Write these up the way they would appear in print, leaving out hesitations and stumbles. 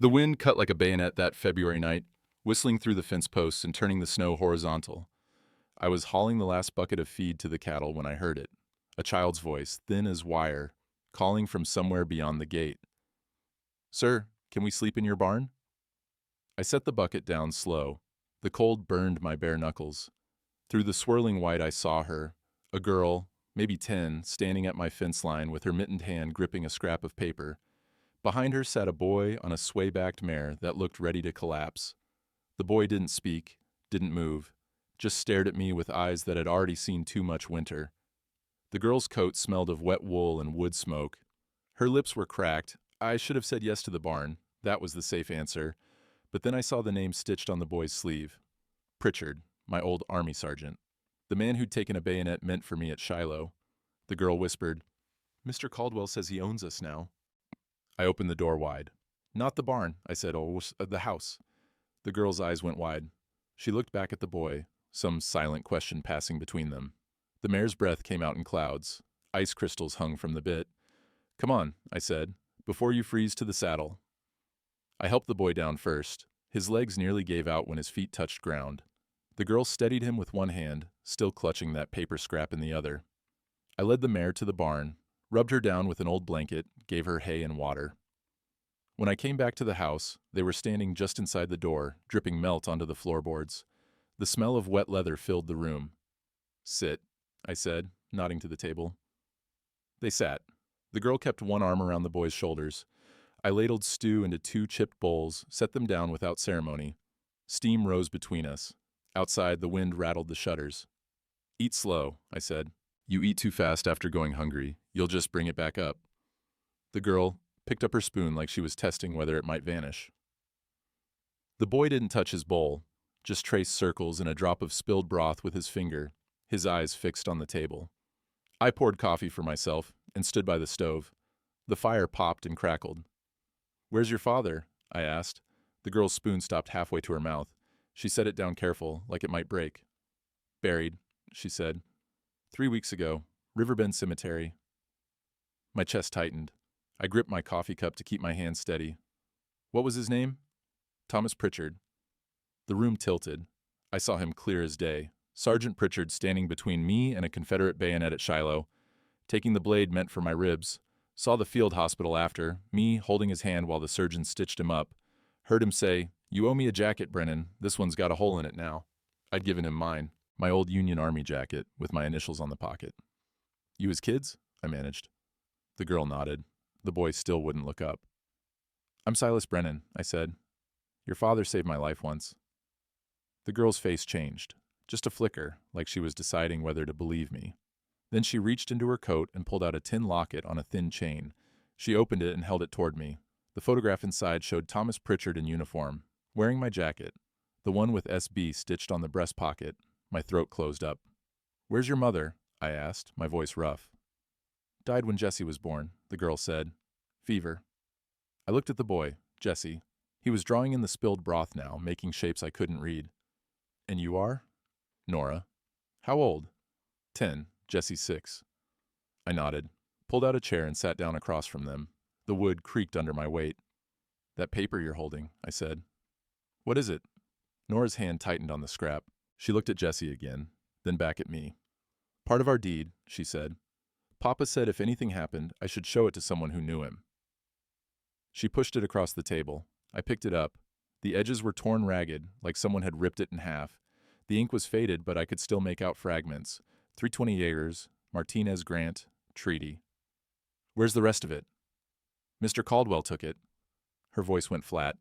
The wind cut like a bayonet that February night, whistling through the fence posts and turning the snow horizontal. I was hauling the last bucket of feed to the cattle when I heard it. A child's voice, thin as wire, calling from somewhere beyond the gate. "Sir, can we sleep in your barn?" I set the bucket down slow. The cold burned my bare knuckles. Through the swirling white I saw her, a girl, maybe 10, standing at my fence line with her mittened hand gripping a scrap of paper. Behind her sat a boy on a sway-backed mare that looked ready to collapse. The boy didn't speak, didn't move, just stared at me with eyes that had already seen too much winter. The girl's coat smelled of wet wool and wood smoke. Her lips were cracked. I should have said yes to the barn. That was the safe answer. But then I saw the name stitched on the boy's sleeve. Pritchard, my old army sergeant. The man who'd taken a bayonet meant for me at Shiloh. The girl whispered, "Mr. Caldwell says he owns us now." I opened the door wide. "Not the barn," I said, the house." The girl's eyes went wide. She looked back at the boy, some silent question passing between them. The mare's breath came out in clouds. Ice crystals hung from the bit. "Come on," I said, "before you freeze to the saddle." I helped the boy down first. His legs nearly gave out when his feet touched ground. The girl steadied him with one hand, still clutching that paper scrap in the other. I led the mare to the barn, rubbed her down with an old blanket, gave her hay and water. When I came back to the house, they were standing just inside the door, dripping melt onto the floorboards. The smell of wet leather filled the room. "Sit," I said, nodding to the table. They sat. The girl kept one arm around the boy's shoulders. I ladled stew into 2 chipped bowls, set them down without ceremony. Steam rose between us. Outside, the wind rattled the shutters. "Eat slow," I said. "You eat too fast after going hungry. You'll just bring it back up." The girl picked up her spoon like she was testing whether it might vanish. The boy didn't touch his bowl, just traced circles in a drop of spilled broth with his finger, his eyes fixed on the table. I poured coffee for myself and stood by the stove. The fire popped and crackled. "Where's your father?" I asked. The girl's spoon stopped halfway to her mouth. She set it down careful, like it might break. "Buried," she said. 3 weeks ago, Riverbend Cemetery." My chest tightened. I gripped my coffee cup to keep my hand steady. "What was his name?" "Thomas Pritchard." The room tilted. I saw him clear as day. Sergeant Pritchard standing between me and a Confederate bayonet at Shiloh, taking the blade meant for my ribs. Saw the field hospital after, me holding his hand while the surgeon stitched him up. Heard him say, "You owe me a jacket, Brennan. This one's got a hole in it now." I'd given him mine, my old Union Army jacket with my initials on the pocket. "You his kids?" I managed. The girl nodded. The boy still wouldn't look up. "I'm Silas Brennan," I said. "Your father saved my life once." The girl's face changed, just a flicker, like she was deciding whether to believe me. Then she reached into her coat and pulled out a tin locket on a thin chain. She opened it and held it toward me. The photograph inside showed Thomas Pritchard in uniform, wearing my jacket, the one with SB stitched on the breast pocket. My throat closed up. "Where's your mother?" I asked, my voice rough. "Died when Jesse was born," the girl said. "Fever." I looked at the boy, Jesse. He was drawing in the spilled broth now, making shapes I couldn't read. "And you are?" "Nora." "How old?" 10, Jesse 6. I nodded, pulled out a chair and sat down across from them. The wood creaked under my weight. "That paper you're holding," I said. "What is it?" Nora's hand tightened on the scrap. She looked at Jesse again, then back at me. "Part of our deed," she said. "Papa said if anything happened, I should show it to someone who knew him." She pushed it across the table. I picked it up. The edges were torn ragged, like someone had ripped it in half. The ink was faded, but I could still make out fragments. 320 Jaegers, Martinez Grant, Treaty. "Where's the rest of it?" "Mr. Caldwell took it." Her voice went flat.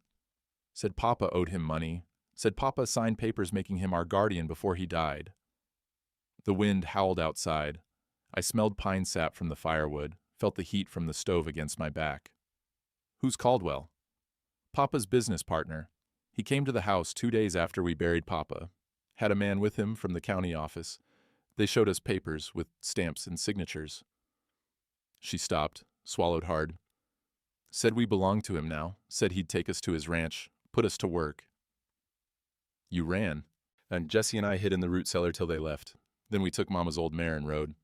"Said Papa owed him money. Said Papa signed papers making him our guardian before he died." The wind howled outside. I smelled pine sap from the firewood, felt the heat from the stove against my back. "Who's Caldwell?" "Papa's business partner. He came to the house 2 days after we buried Papa. Had a man with him from the county office. They showed us papers with stamps and signatures." She stopped, swallowed hard. "Said we belonged to him now. Said he'd take us to his ranch, put us to work." "You ran." "And Jesse and I hid in the root cellar till they left. Then we took Mama's old mare and rode."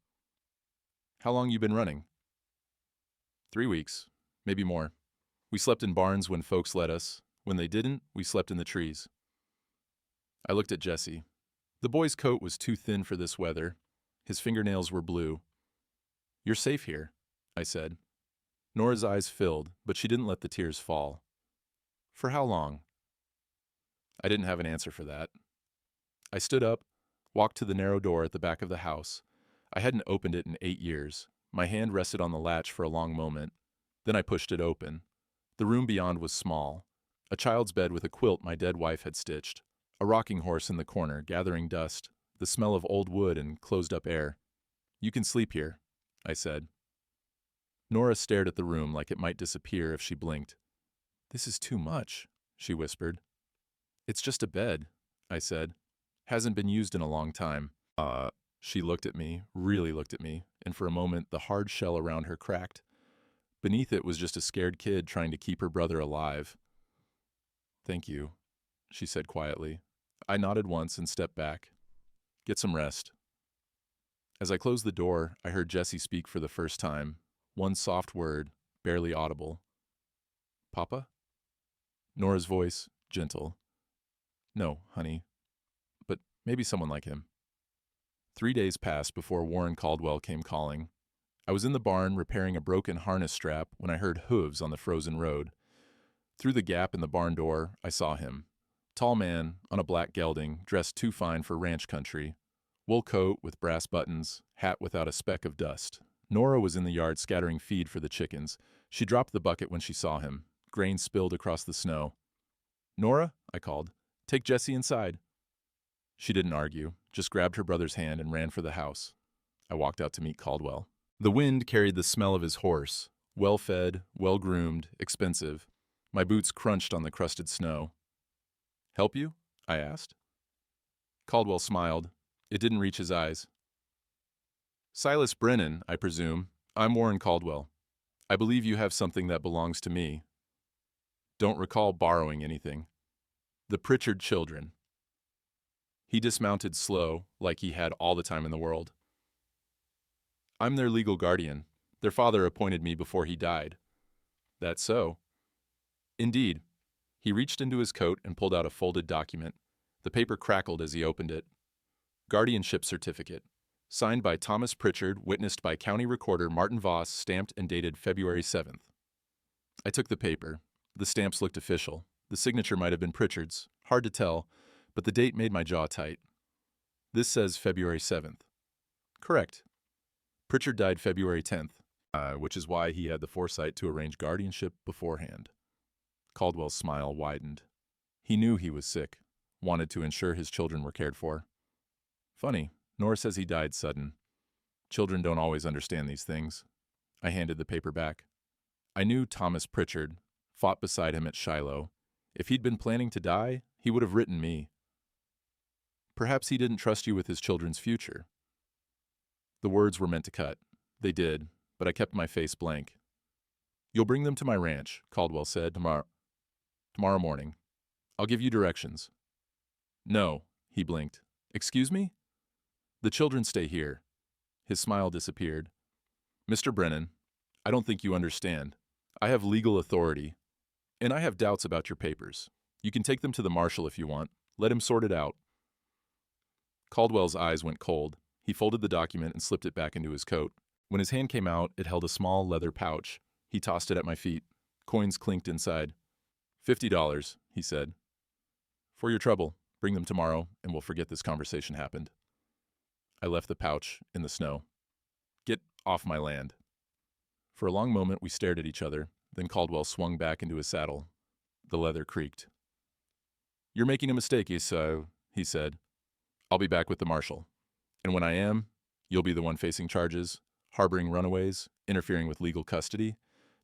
"How long you been running?" 3 weeks, maybe more." We slept in barns when folks let us. When they didn't, we slept in the trees. I looked at Jesse. The boy's coat was too thin for this weather. His fingernails were blue. "You're safe here," I said. Nora's eyes filled, but she didn't let the tears fall. "For how long?" I didn't have an answer for that. I stood up, walked to the narrow door at the back of the house. I hadn't opened it in 8 years. My hand rested on the latch for a long moment. Then I pushed it open. The room beyond was small. A child's bed with a quilt my dead wife had stitched. A rocking horse in the corner, gathering dust. The smell of old wood and closed-up air. "You can sleep here," I said. Nora stared at the room like it might disappear if she blinked. "This is too much," she whispered. "It's just a bed," I said. "Hasn't been used in a long time." She looked at me, really looked at me, and for a moment the hard shell around her cracked. Beneath it was just a scared kid trying to keep her brother alive. "Thank you," she said quietly. I nodded once and stepped back. "Get some rest." As I closed the door, I heard Jesse speak for the first time. One soft word, barely audible. "Papa?" Nora's voice, gentle. "No, honey. But maybe someone like him." 3 days passed before Warren Caldwell came calling. I was in the barn repairing a broken harness strap when I heard hooves on the frozen road. Through the gap in the barn door, I saw him. Tall man, on a black gelding, dressed too fine for ranch country. Wool coat with brass buttons, hat without a speck of dust. Nora was in the yard scattering feed for the chickens. She dropped the bucket when she saw him. Grain spilled across the snow. "Nora," I called, "take Jesse inside." She didn't argue, just grabbed her brother's hand and ran for the house. I walked out to meet Caldwell. The wind carried the smell of his horse, well-fed, well-groomed, expensive. My boots crunched on the crusted snow. "Help you?" I asked. Caldwell smiled. It didn't reach his eyes. "Silas Brennan, I presume. I'm Warren Caldwell. I believe you have something that belongs to me. Don't recall borrowing anything. The Pritchard children." He dismounted slow, like he had all the time in the world. "I'm their legal guardian. Their father appointed me before he died." "That's so?" "Indeed." He reached into his coat and pulled out a folded document. The paper crackled as he opened it. "Guardianship certificate. Signed by Thomas Pritchard, witnessed by County Recorder Martin Voss, stamped and dated February 7th. I took the paper. The stamps looked official. The signature might have been Pritchard's. Hard to tell, but the date made my jaw tight. "This says February 7th. "Correct. Pritchard died February 10th, which is why he had the foresight to arrange guardianship beforehand." Caldwell's smile widened. He knew he was sick, wanted to ensure his children were cared for. "Funny, Nora says he died sudden. Children don't always understand these things." I handed the paper back. "I knew Thomas Pritchard, fought beside him at Shiloh. If he'd been planning to die, he would have written me." "Perhaps he didn't trust you with his children's future." The words were meant to cut. They did, but I kept my face blank. "You'll bring them to my ranch," Caldwell said, tomorrow morning. "I'll give you directions." "No," he blinked. "Excuse me?" "The children stay here." His smile disappeared. "Mr. Brennan, I don't think you understand. I have legal authority, and I have doubts about your papers. You can take them to the marshal if you want. Let him sort it out." Caldwell's eyes went cold. He folded the document and slipped it back into his coat. When his hand came out, it held a small leather pouch. He tossed it at my feet. Coins clinked inside. $50, he said. "For your trouble, bring them tomorrow, and we'll forget this conversation happened." I left the pouch in the snow. "Get off my land." For a long moment, we stared at each other. Then Caldwell swung back into his saddle. The leather creaked. "You're making a mistake, he said. "I'll be back with the marshal. And when I am, you'll be the one facing charges, harboring runaways, interfering with legal custody.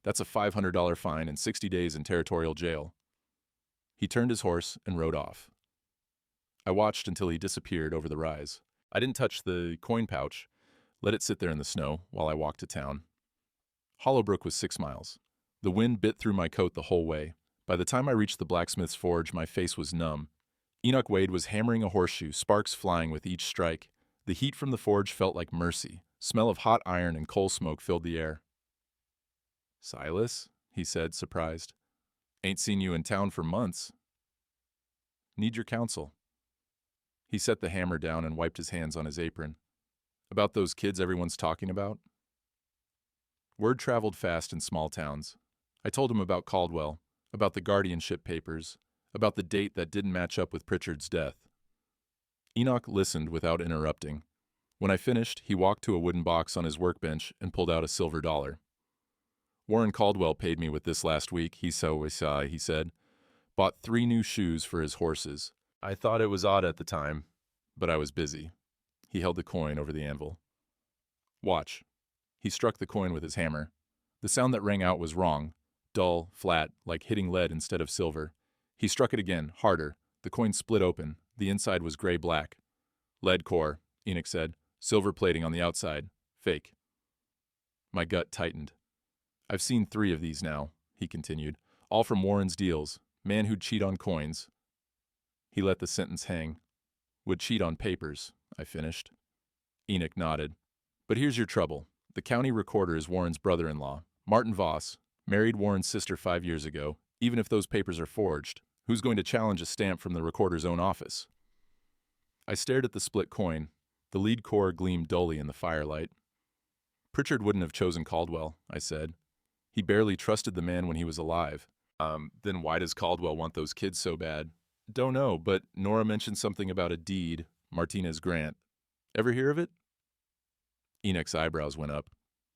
That's a $500 fine and 60 days in territorial jail." He turned his horse and rode off. I watched until he disappeared over the rise. I didn't touch the coin pouch, let it sit there in the snow while I walked to town. Hollowbrook was 6 miles. The wind bit through my coat the whole way. By the time I reached the blacksmith's forge, my face was numb. Enoch Wade was hammering a horseshoe, sparks flying with each strike. The heat from the forge felt like mercy. Smell of hot iron and coal smoke filled the air. "Silas?" he said, surprised. Ain't seen you in town for months. Need your counsel. He set the hammer down and wiped his hands on his apron. About those kids everyone's talking about? Word traveled fast in small towns. I told him about Caldwell, about the guardianship papers, about the date that didn't match up with Pritchard's death. Enoch listened without interrupting. When I finished, he walked to a wooden box on his workbench and pulled out a silver dollar. Warren Caldwell paid me with this last week, he said. Bought 3 new shoes for his horses. I thought it was odd at the time, but I was busy. He held the coin over the anvil. Watch. He struck the coin with his hammer. The sound that rang out was wrong, dull, flat, like hitting lead instead of silver. He struck it again, harder. The coin split open. The inside was gray-black. Lead core, Enoch said. Silver plating on the outside. Fake. My gut tightened. I've seen 3 of these now, he continued. All from Warren's deals. Man who'd cheat on coins. He let the sentence hang. Would cheat on papers, I finished. Enoch nodded. But here's your trouble. The county recorder is Warren's brother-in-law, Martin Voss, married Warren's sister 5 years ago. Even if those papers are forged, who's going to challenge a stamp from the recorder's own office? I stared at the split coin. The lead core gleamed dully in the firelight. Pritchard wouldn't have chosen Caldwell, I said. He barely trusted the man when he was alive. Then why does Caldwell want those kids so bad? Don't know, but Nora mentioned something about a deed, Martinez grant. Ever hear of it? Enoch's eyebrows went up.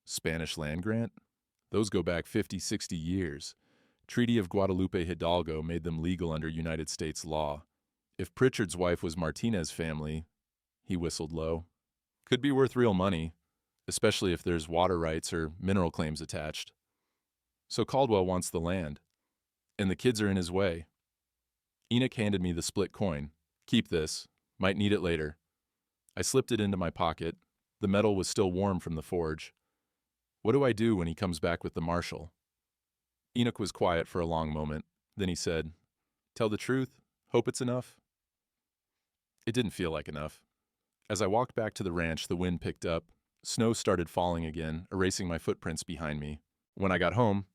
Spanish land grant? Those go back 50, 60 years. Treaty of Guadalupe Hidalgo made them legal under United States law. If Pritchard's wife was Martinez family, he whistled low, could be worth real money, especially if there's water rights or mineral claims attached. So Caldwell wants the land, and the kids are in his way. Enoch handed me the split coin. Keep this. Might need it later. I slipped it into my pocket. The metal was still warm from the forge. What do I do when he comes back with the marshal? Enoch was quiet for a long moment. Then he said, Tell the truth? Hope it's enough? It didn't feel like enough. As I walked back to the ranch, the wind picked up. Snow started falling again, erasing my footprints behind me. When I got home,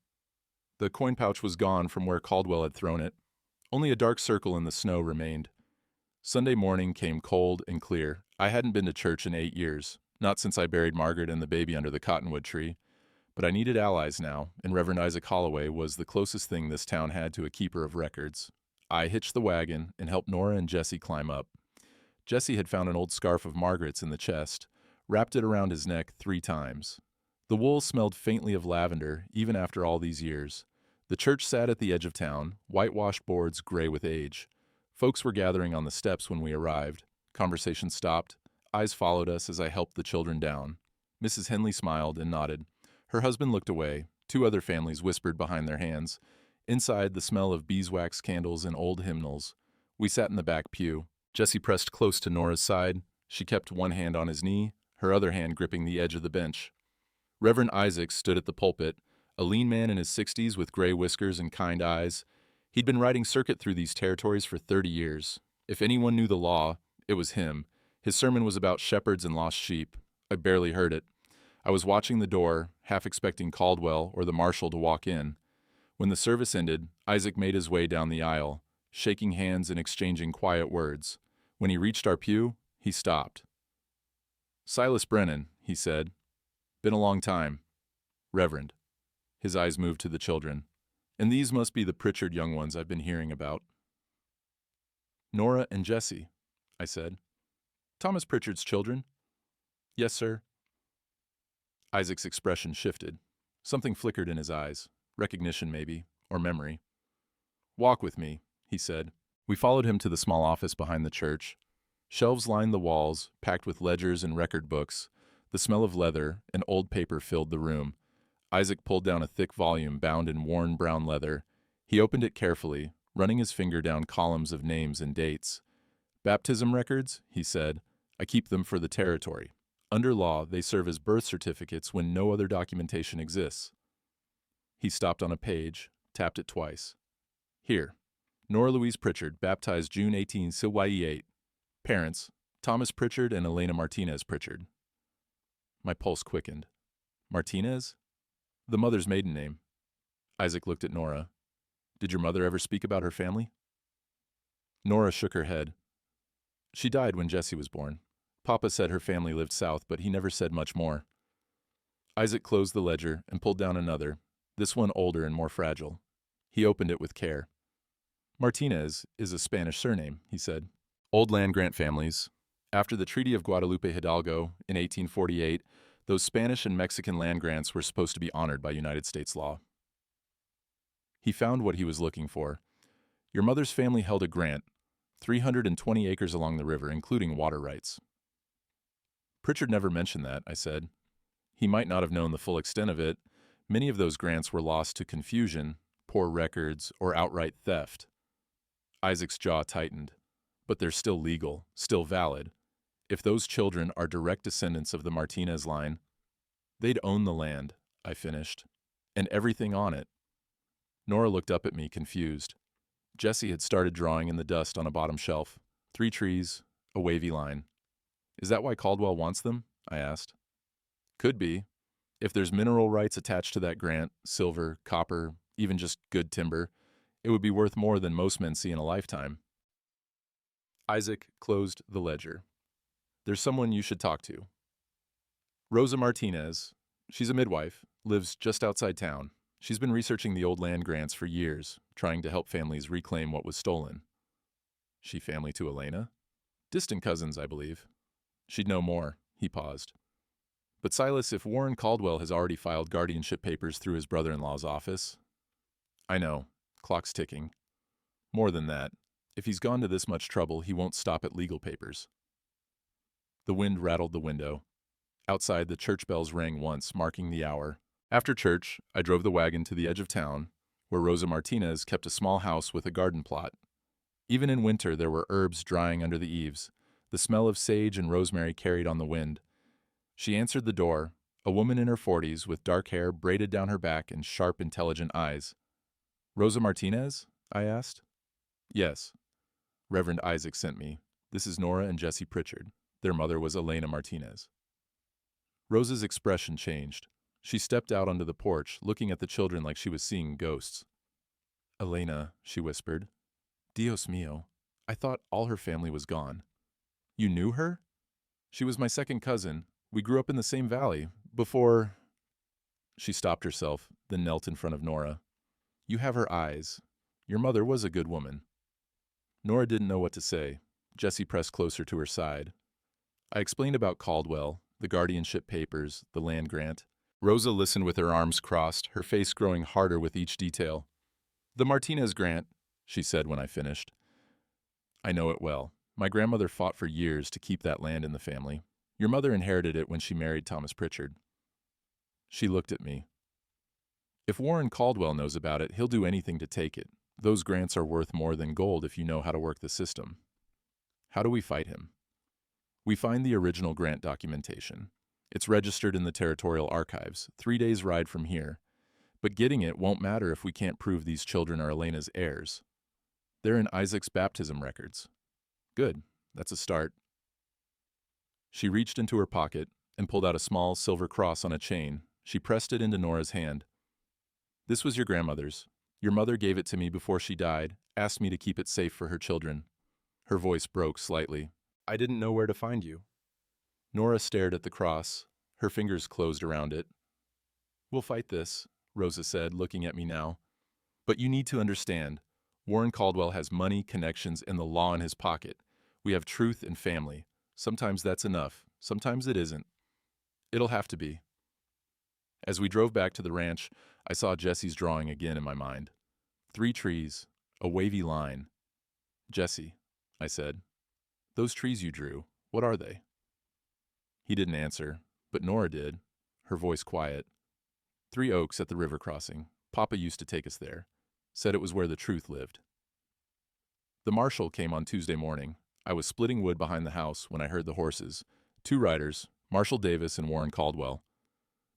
the coin pouch was gone from where Caldwell had thrown it. Only a dark circle in the snow remained. Sunday morning came cold and clear. I hadn't been to church in 8 years, not since I buried Margaret and the baby under the cottonwood tree. But I needed allies now, and Reverend Isaac Holloway was the closest thing this town had to a keeper of records. I hitched the wagon and helped Nora and Jesse climb up. Jesse had found an old scarf of Margaret's in the chest, wrapped it around his neck 3 times. The wool smelled faintly of lavender, even after all these years. The church sat at the edge of town, whitewashed boards gray with age. Folks were gathering on the steps when we arrived. Conversation stopped. Eyes followed us as I helped the children down. Mrs. Henley smiled and nodded. Her husband looked away. 2 other families whispered behind their hands. Inside, the smell of beeswax candles and old hymnals. We sat in the back pew. Jesse pressed close to Nora's side. She kept one hand on his knee, her other hand gripping the edge of the bench. Reverend Isaac stood at the pulpit, a lean man in his 60s with gray whiskers and kind eyes. He'd been riding circuit through these territories for 30 years. If anyone knew the law, it was him. His sermon was about shepherds and lost sheep. I barely heard it. I was watching the door, half expecting Caldwell or the marshal to walk in. When the service ended, Isaac made his way down the aisle, shaking hands and exchanging quiet words. When he reached our pew, he stopped. Silas Brennan, he said. Been a long time. Reverend. His eyes moved to the children. And these must be the Pritchard young ones I've been hearing about. Nora and Jesse, I said. Thomas Pritchard's children? Yes, sir. Isaac's expression shifted. Something flickered in his eyes. Recognition, maybe, or memory. Walk with me, he said. We followed him to the small office behind the church. Shelves lined the walls, packed with ledgers and record books. The smell of leather and old paper filled the room. Isaac pulled down a thick volume bound in worn brown leather. He opened it carefully, running his finger down columns of names and dates. Baptism records, he said. I keep them for the territory. Under law, they serve as birth certificates when no other documentation exists. He stopped on a page, tapped it twice. Here. Nora Louise Pritchard, baptized June 1868. Parents, Thomas Pritchard and Elena Martinez Pritchard. My pulse quickened. Martinez? The mother's maiden name. Isaac looked at Nora. Did your mother ever speak about her family? Nora shook her head. She died when Jessie was born. Papa said her family lived south, but he never said much more. Isaac closed the ledger and pulled down another, this one older and more fragile. He opened it with care. Martinez is a Spanish surname, he said. Old land grant families. After the Treaty of Guadalupe Hidalgo in 1848, those Spanish and Mexican land grants were supposed to be honored by United States law. He found what he was looking for. Your mother's family held a grant, 320 acres along the river, including water rights. Pritchard never mentioned that, I said. He might not have known the full extent of it. Many of those grants were lost to confusion, poor records, or outright theft. Isaac's jaw tightened. But they're still legal, still valid. If those children are direct descendants of the Martinez line, they'd own the land, I finished, and everything on it. Nora looked up at me, confused. Jessie had started drawing in the dust on a bottom shelf. 3 trees, a wavy line. Is that why Caldwell wants them? I asked. Could be. If there's mineral rights attached to that grant, silver, copper, even just good timber, it would be worth more than most men see in a lifetime. Isaac closed the ledger. There's someone you should talk to. Rosa Martinez. She's a midwife, lives just outside town. She's been researching the old land grants for years, trying to help families reclaim what was stolen. She family to Elena? Distant cousins, I believe. She'd know more. He paused. But Silas, if Warren Caldwell has already filed guardianship papers through his brother-in-law's office... I know. Clock's ticking. More than that. If he's gone to this much trouble, he won't stop at legal papers. The wind rattled the window. Outside, the church bells rang once, marking the hour. After church, I drove the wagon to the edge of town, where Rosa Martinez kept a small house with a garden plot. Even in winter, there were herbs drying under the eaves. The smell of sage and rosemary carried on the wind. She answered the door, a woman in her 40s with dark hair braided down her back and sharp, intelligent eyes. Rosa Martinez? I asked. Yes. Reverend Isaac sent me. This is Nora and Jessie Pritchard. Their mother was Elena Martinez. Rosa's expression changed. She stepped out onto the porch, looking at the children like she was seeing ghosts. Elena, she whispered. Dios mío, I thought all her family was gone. You knew her? She was my second cousin. We grew up in the same valley. Before... She stopped herself, then knelt in front of Nora. You have her eyes. Your mother was a good woman. Nora didn't know what to say. Jessie pressed closer to her side. I explained about Caldwell, the guardianship papers, the land grant. Rosa listened with her arms crossed, her face growing harder with each detail. The Martinez grant, she said when I finished. I know it well. My grandmother fought for years to keep that land in the family. Your mother inherited it when she married Thomas Pritchard. She looked at me. If Warren Caldwell knows about it, he'll do anything to take it. Those grants are worth more than gold if you know how to work the system. How do we fight him? We find the original grant documentation. It's registered in the Territorial Archives, 3 days' ride from here. But getting it won't matter if we can't prove these children are Elena's heirs. They're in Isaac's baptism records. Good, that's a start. She reached into her pocket and pulled out a small silver cross on a chain. She pressed it into Nora's hand. This was your grandmother's. Your mother gave it to me before she died, asked me to keep it safe for her children. Her voice broke slightly. I didn't know where to find you. Nora stared at the cross, her fingers closed around it. We'll fight this, Rosa said, looking at me now. But you need to understand, Warren Caldwell has money, connections, and the law in his pocket. We have truth and family. Sometimes that's enough. Sometimes it isn't. It'll have to be. As we drove back to the ranch, I saw Jessie's drawing again in my mind. 3 trees, a wavy line. Jessie, I said, those trees you drew, what are they? He didn't answer, but Nora did, her voice quiet. 3 oaks at the river crossing. Papa used to take us there. Said it was where the truth lived. The marshal came on Tuesday morning. I was splitting wood behind the house when I heard the horses. 2 riders, Marshal Davis and Warren Caldwell.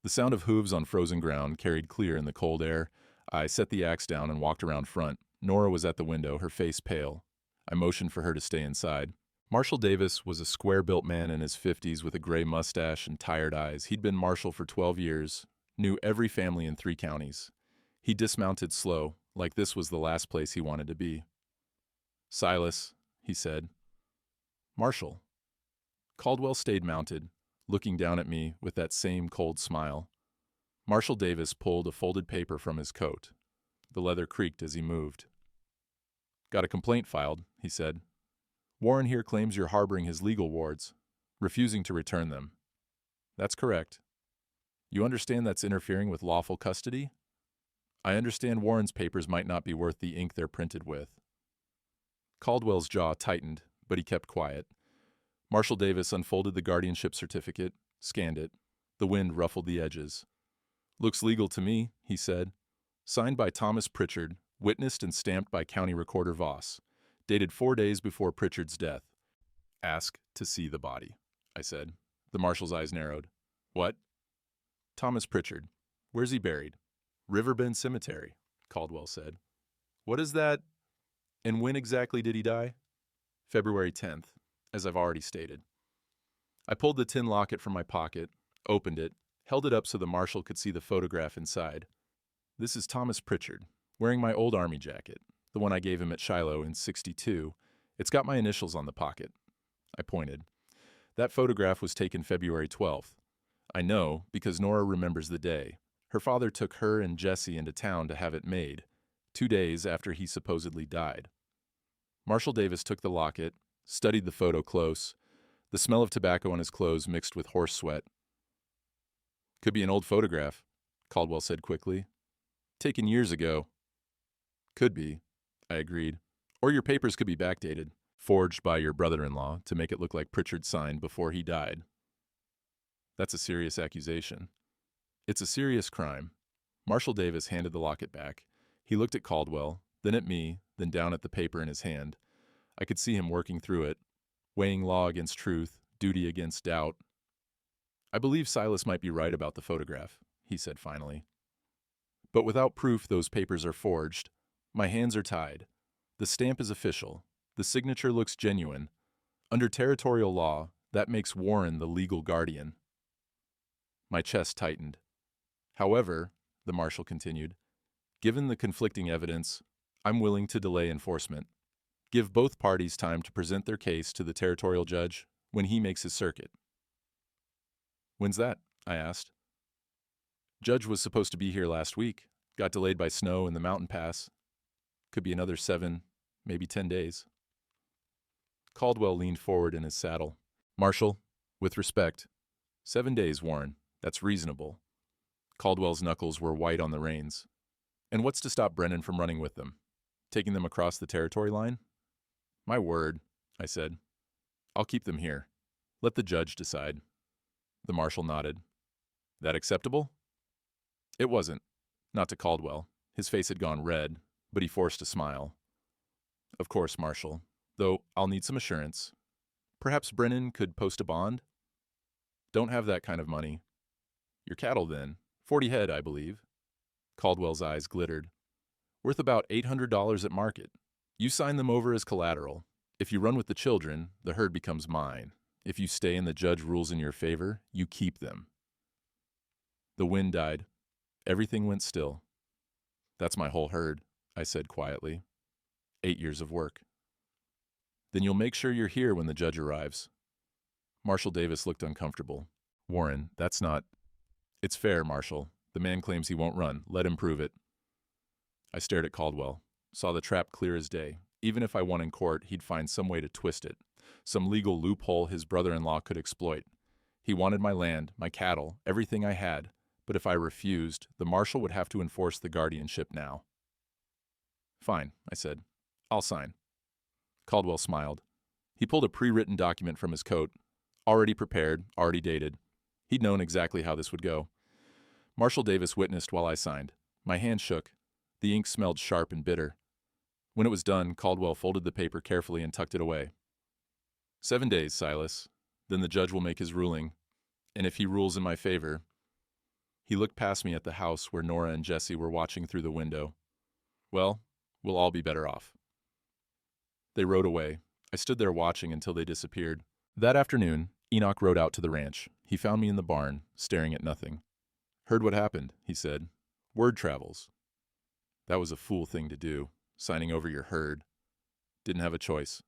The sound of hooves on frozen ground carried clear in the cold air. I set the axe down and walked around front. Nora was at the window, her face pale. I motioned for her to stay inside. Marshal Davis was a square-built man in his 50s with a gray mustache and tired eyes. He'd been marshal for 12 years, knew every family in 3 counties. He dismounted slow, like this was the last place he wanted to be. "Silas," he said. "Marshal." Caldwell stayed mounted, looking down at me with that same cold smile. Marshal Davis pulled a folded paper from his coat. The leather creaked as he moved. "Got a complaint filed," he said. "Warren here claims you're harboring his legal wards, refusing to return them." "That's correct." "You understand that's interfering with lawful custody?" "I understand Warren's papers might not be worth the ink they're printed with." Caldwell's jaw tightened, but he kept quiet. Marshal Davis unfolded the guardianship certificate, scanned it. The wind ruffled the edges. "Looks legal to me," he said. "Signed by Thomas Pritchard, witnessed and stamped by County Recorder Voss. Dated 4 days before Pritchard's death." "Ask to see the body," I said. The marshal's eyes narrowed. "What?" "Thomas Pritchard. Where's he buried?" "Riverbend Cemetery," Caldwell said. "What is that? And when exactly did he die?" "February 10th, as I've already stated." I pulled the tin locket from my pocket, opened it, held it up so the marshal could see the photograph inside. "This is Thomas Pritchard, wearing my old army jacket, the one I gave him at Shiloh in '62. It's got my initials on the pocket." I pointed. "That photograph was taken February 12th. I know because Nora remembers the day. Her father took her and Jesse into town to have it made, 2 days after he supposedly died." Marshal Davis took the locket, studied the photo close. The smell of tobacco on his clothes mixed with horse sweat. "Could be an old photograph," Caldwell said quickly. "Taken years ago." "Could be," I agreed. "Or your papers could be backdated, forged by your brother-in-law to make it look like Pritchard signed before he died." "That's a serious accusation." "It's a serious crime." Marshal Davis handed the locket back. He looked at Caldwell, then at me, then down at the paper in his hand. I could see him working through it, weighing law against truth, duty against doubt. "I believe Silas might be right about the photograph," he said finally. "But without proof those papers are forged. My hands are tied. The stamp is official. The signature looks genuine. Under territorial law, that makes Warren the legal guardian." My chest tightened. "However," the marshal continued, "given the conflicting evidence, I'm willing to delay enforcement. Give both parties time to present their case to the territorial judge when he makes his circuit." "When's that?" I asked. "Judge was supposed to be here last week. Got delayed by snow in the mountain pass. Could be another 7, maybe 10 days. Caldwell leaned forward in his saddle. "Marshal, with respect, 7 days, Warren. That's reasonable." Caldwell's knuckles were white on the reins. "And what's to stop Brennan from running with them? Taking them across the territory line?" "My word," I said. "I'll keep them here. Let the judge decide." The marshal nodded. "That acceptable?" It wasn't. Not to Caldwell. His face had gone red, but he forced a smile. "Of course, Marshal. Though I'll need some assurance. Perhaps Brennan could post a bond?" "Don't have that kind of money." "Your cattle, then. 40 head, I believe." Caldwell's eyes glittered. "Worth about $800 at market. You sign them over as collateral. If you run with the children, the herd becomes mine. If you stay and the judge rules in your favor, you keep them." The wind died. Everything went still. "That's my whole herd," I said quietly. 8 years of work. "Then you'll make sure you're here when the judge arrives." Marshal Davis looked uncomfortable. "Warren, that's not—" "It's fair, Marshal. The man claims he won't run. Let him prove it." I stared at Caldwell, saw the trap clear as day. Even if I won in court, he'd find some way to twist it, some legal loophole his brother-in-law could exploit. He wanted my land, my cattle, everything I had, but if I refused, the marshal would have to enforce the guardianship now. "Fine," I said. "I'll sign." Caldwell smiled. He pulled a pre-written document from his coat, already prepared, already dated. He'd known exactly how this would go. Marshal Davis witnessed while I signed. My hand shook. The ink smelled sharp and bitter. When it was done, Caldwell folded the paper carefully and tucked it away. 7 days, Silas. Then the judge will make his ruling. And if he rules in my favor— He looked past me at the house where Nora and Jesse were watching through the window. "Well, we'll all be better off." They rode away. I stood there watching until they disappeared. That afternoon, Enoch rode out to the ranch. He found me in the barn, staring at nothing. "Heard what happened," he said. "Word travels." That was a fool thing to do, signing over your herd. Didn't have a choice.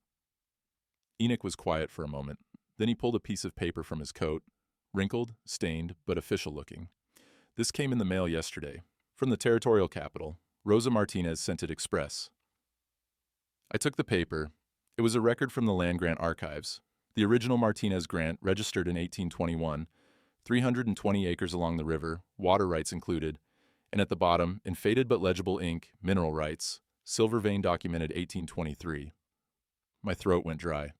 Enoch was quiet for a moment. Then he pulled a piece of paper from his coat, wrinkled, stained, but official looking. This came in the mail yesterday. From the territorial capital. Rosa Martinez sent it express. I took the paper. It was a record from the land grant archives. The original Martinez grant, registered in 1821, 320 acres along the river, water rights included, and at the bottom, in faded but legible ink, mineral rights, silver vein documented 1823. My throat went dry.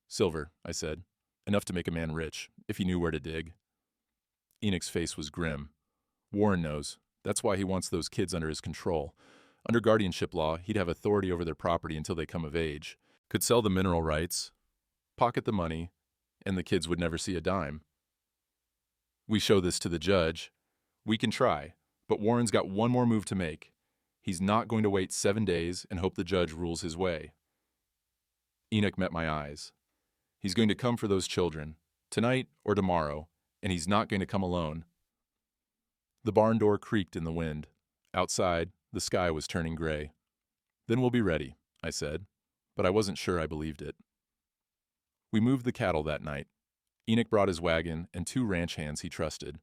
Silver, I said. Enough to make a man rich, if he knew where to dig. Enoch's face was grim. Warren knows. That's why he wants those kids under his control. Under guardianship law, he'd have authority over their property until they come of age, could sell the mineral rights, pocket the money, and the kids would never see a dime. We show this to the judge. We can try, but Warren's got one more move to make. He's not going to wait 7 days and hope the judge rules his way. Enoch met my eyes. He's going to come for those children, tonight or tomorrow, and he's not going to come alone. The barn door creaked in the wind. Outside, the sky was turning gray. Then we'll be ready, I said, but I wasn't sure I believed it. We moved the cattle that night. Enoch brought his wagon and 2 ranch hands he trusted.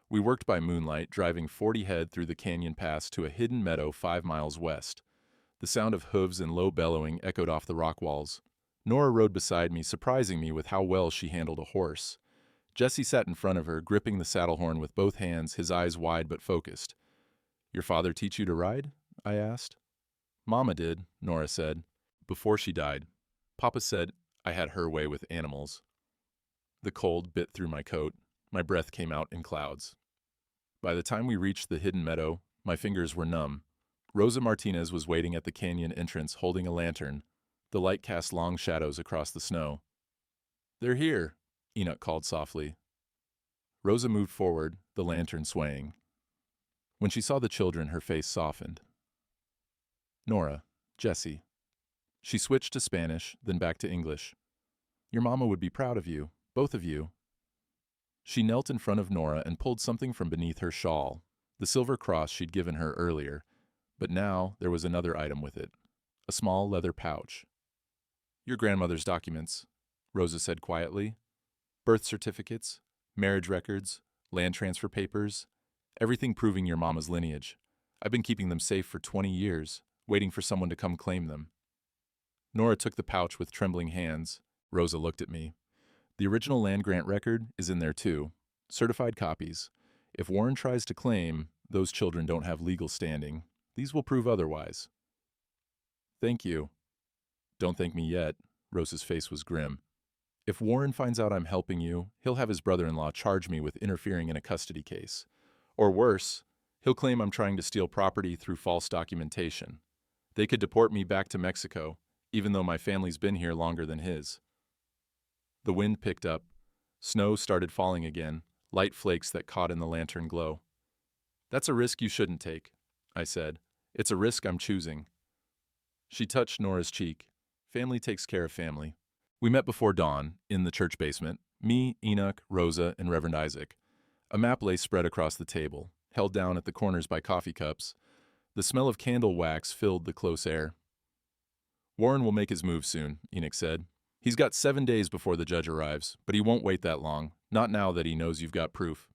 We worked by moonlight, driving 40 head through the canyon pass to a hidden meadow 5 miles west. The sound of hooves and low bellowing echoed off the rock walls. Nora rode beside me, surprising me with how well she handled a horse. Jesse sat in front of her, gripping the saddle horn with both hands, his eyes wide but focused. Your father teach you to ride? I asked. Mama did, Nora said, before she died. Papa said I had her way with animals. The cold bit through my coat. My breath came out in clouds. By the time we reached the hidden meadow, my fingers were numb. Rosa Martinez was waiting at the canyon entrance, holding a lantern. The light cast long shadows across the snow. They're here, Enoch called softly. Rosa moved forward, the lantern swaying. When she saw the children, her face softened. Nora, Jesse. She switched to Spanish, then back to English. Your mama would be proud of you, both of you. She knelt in front of Nora and pulled something from beneath her shawl, the silver cross she'd given her earlier, but now there was another item with it, a small leather pouch. Your grandmother's documents, Rosa said quietly. Birth certificates, marriage records, land transfer papers, everything proving your mama's lineage. I've been keeping them safe for 20 years, waiting for someone to come claim them. Nora took the pouch with trembling hands. Rosa looked at me. The original land grant record is in there too. Certified copies. If Warren tries to claim, those children don't have legal standing. These will prove otherwise. Thank you. Don't thank me yet. Rosa's face was grim. If Warren finds out I'm helping you, he'll have his brother-in-law charge me with interfering in a custody case. Or worse, he'll claim I'm trying to steal property through false documentation. They could deport me back to Mexico, even though my family's been here longer than his. The wind picked up. Snow started falling again, light flakes that caught in the lantern glow. That's a risk you shouldn't take, I said. It's a risk I'm choosing. She touched Nora's cheek. Family takes care of family. We met before dawn, in the church basement. Me, Enoch, Rosa, and Reverend Isaac. A map lay spread across the table, held down at the corners by coffee cups. The smell of candle wax filled the close air. Warren will make his move soon, Enoch said. He's got 7 days before the judge arrives, but he won't wait that long, not now that he knows you've got proof.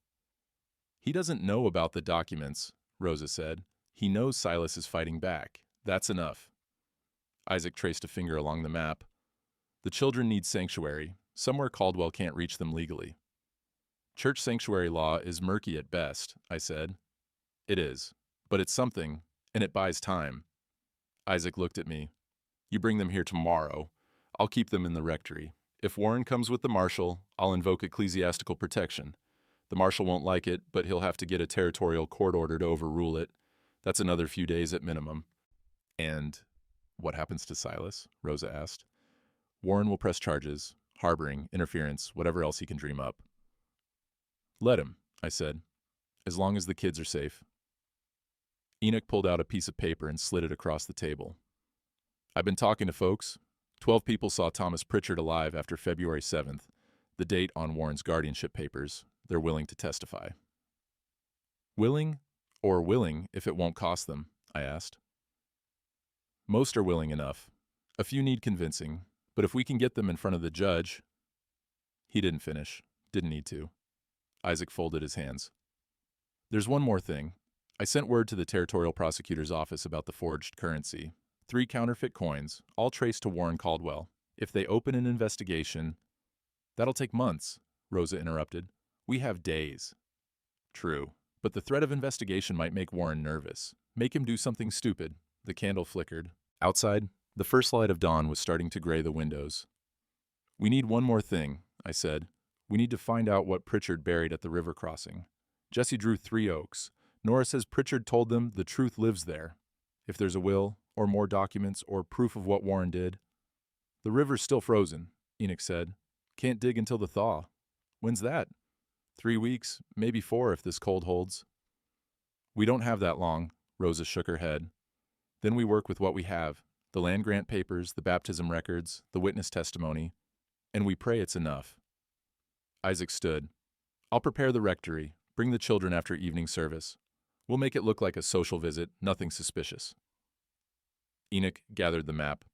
He doesn't know about the documents, Rosa said. He knows Silas is fighting back. That's enough. Isaac traced a finger along the map. The children need sanctuary, somewhere Caldwell can't reach them legally. Church sanctuary law is murky at best, I said. It is, but it's something, and it buys time. Isaac looked at me. You bring them here tomorrow. I'll keep them in the rectory. If Warren comes with the marshal, I'll invoke ecclesiastical protection. The marshal won't like it, but he'll have to get a territorial court order to overrule it. That's another few days at minimum. And what happens to Silas? Rosa asked. Warren will press charges, harboring, interference, whatever else he can dream up. Let him, I said, as long as the kids are safe. Enoch pulled out a piece of paper and slid it across the table. I've been talking to folks. 12 people saw Thomas Pritchard alive after February 7th, the date on Warren's guardianship papers. They're willing to testify. Willing, or willing if it won't cost them, I asked. Most are willing enough. A few need convincing, but if we can get them in front of the judge... He didn't finish. Didn't need to. Isaac folded his hands. There's one more thing. I sent word to the territorial prosecutor's office about the forged currency. 3 counterfeit coins, all traced to Warren Caldwell. If they open an investigation... That'll take months, Rosa interrupted. We have days. True, but the threat of investigation might make Warren nervous. Make him do something stupid. The candle flickered. Outside, the first light of dawn was starting to gray the windows. We need one more thing, I said. We need to find out what Pritchard buried at the river crossing. Jesse drew 3 oaks. Nora says Pritchard told them the truth lives there. If there's a will, or more documents, or proof of what Warren did. The river's still frozen, Enoch said. Can't dig until the thaw. When's that? 3 weeks, maybe 4 if this cold holds. We don't have that long, Rosa shook her head. Then we work with what we have. The land grant papers, the baptism records, the witness testimony. And we pray it's enough. Isaac stood. I'll prepare the rectory. Bring the children after evening service. We'll make it look like a social visit, nothing suspicious. Enoch gathered the map.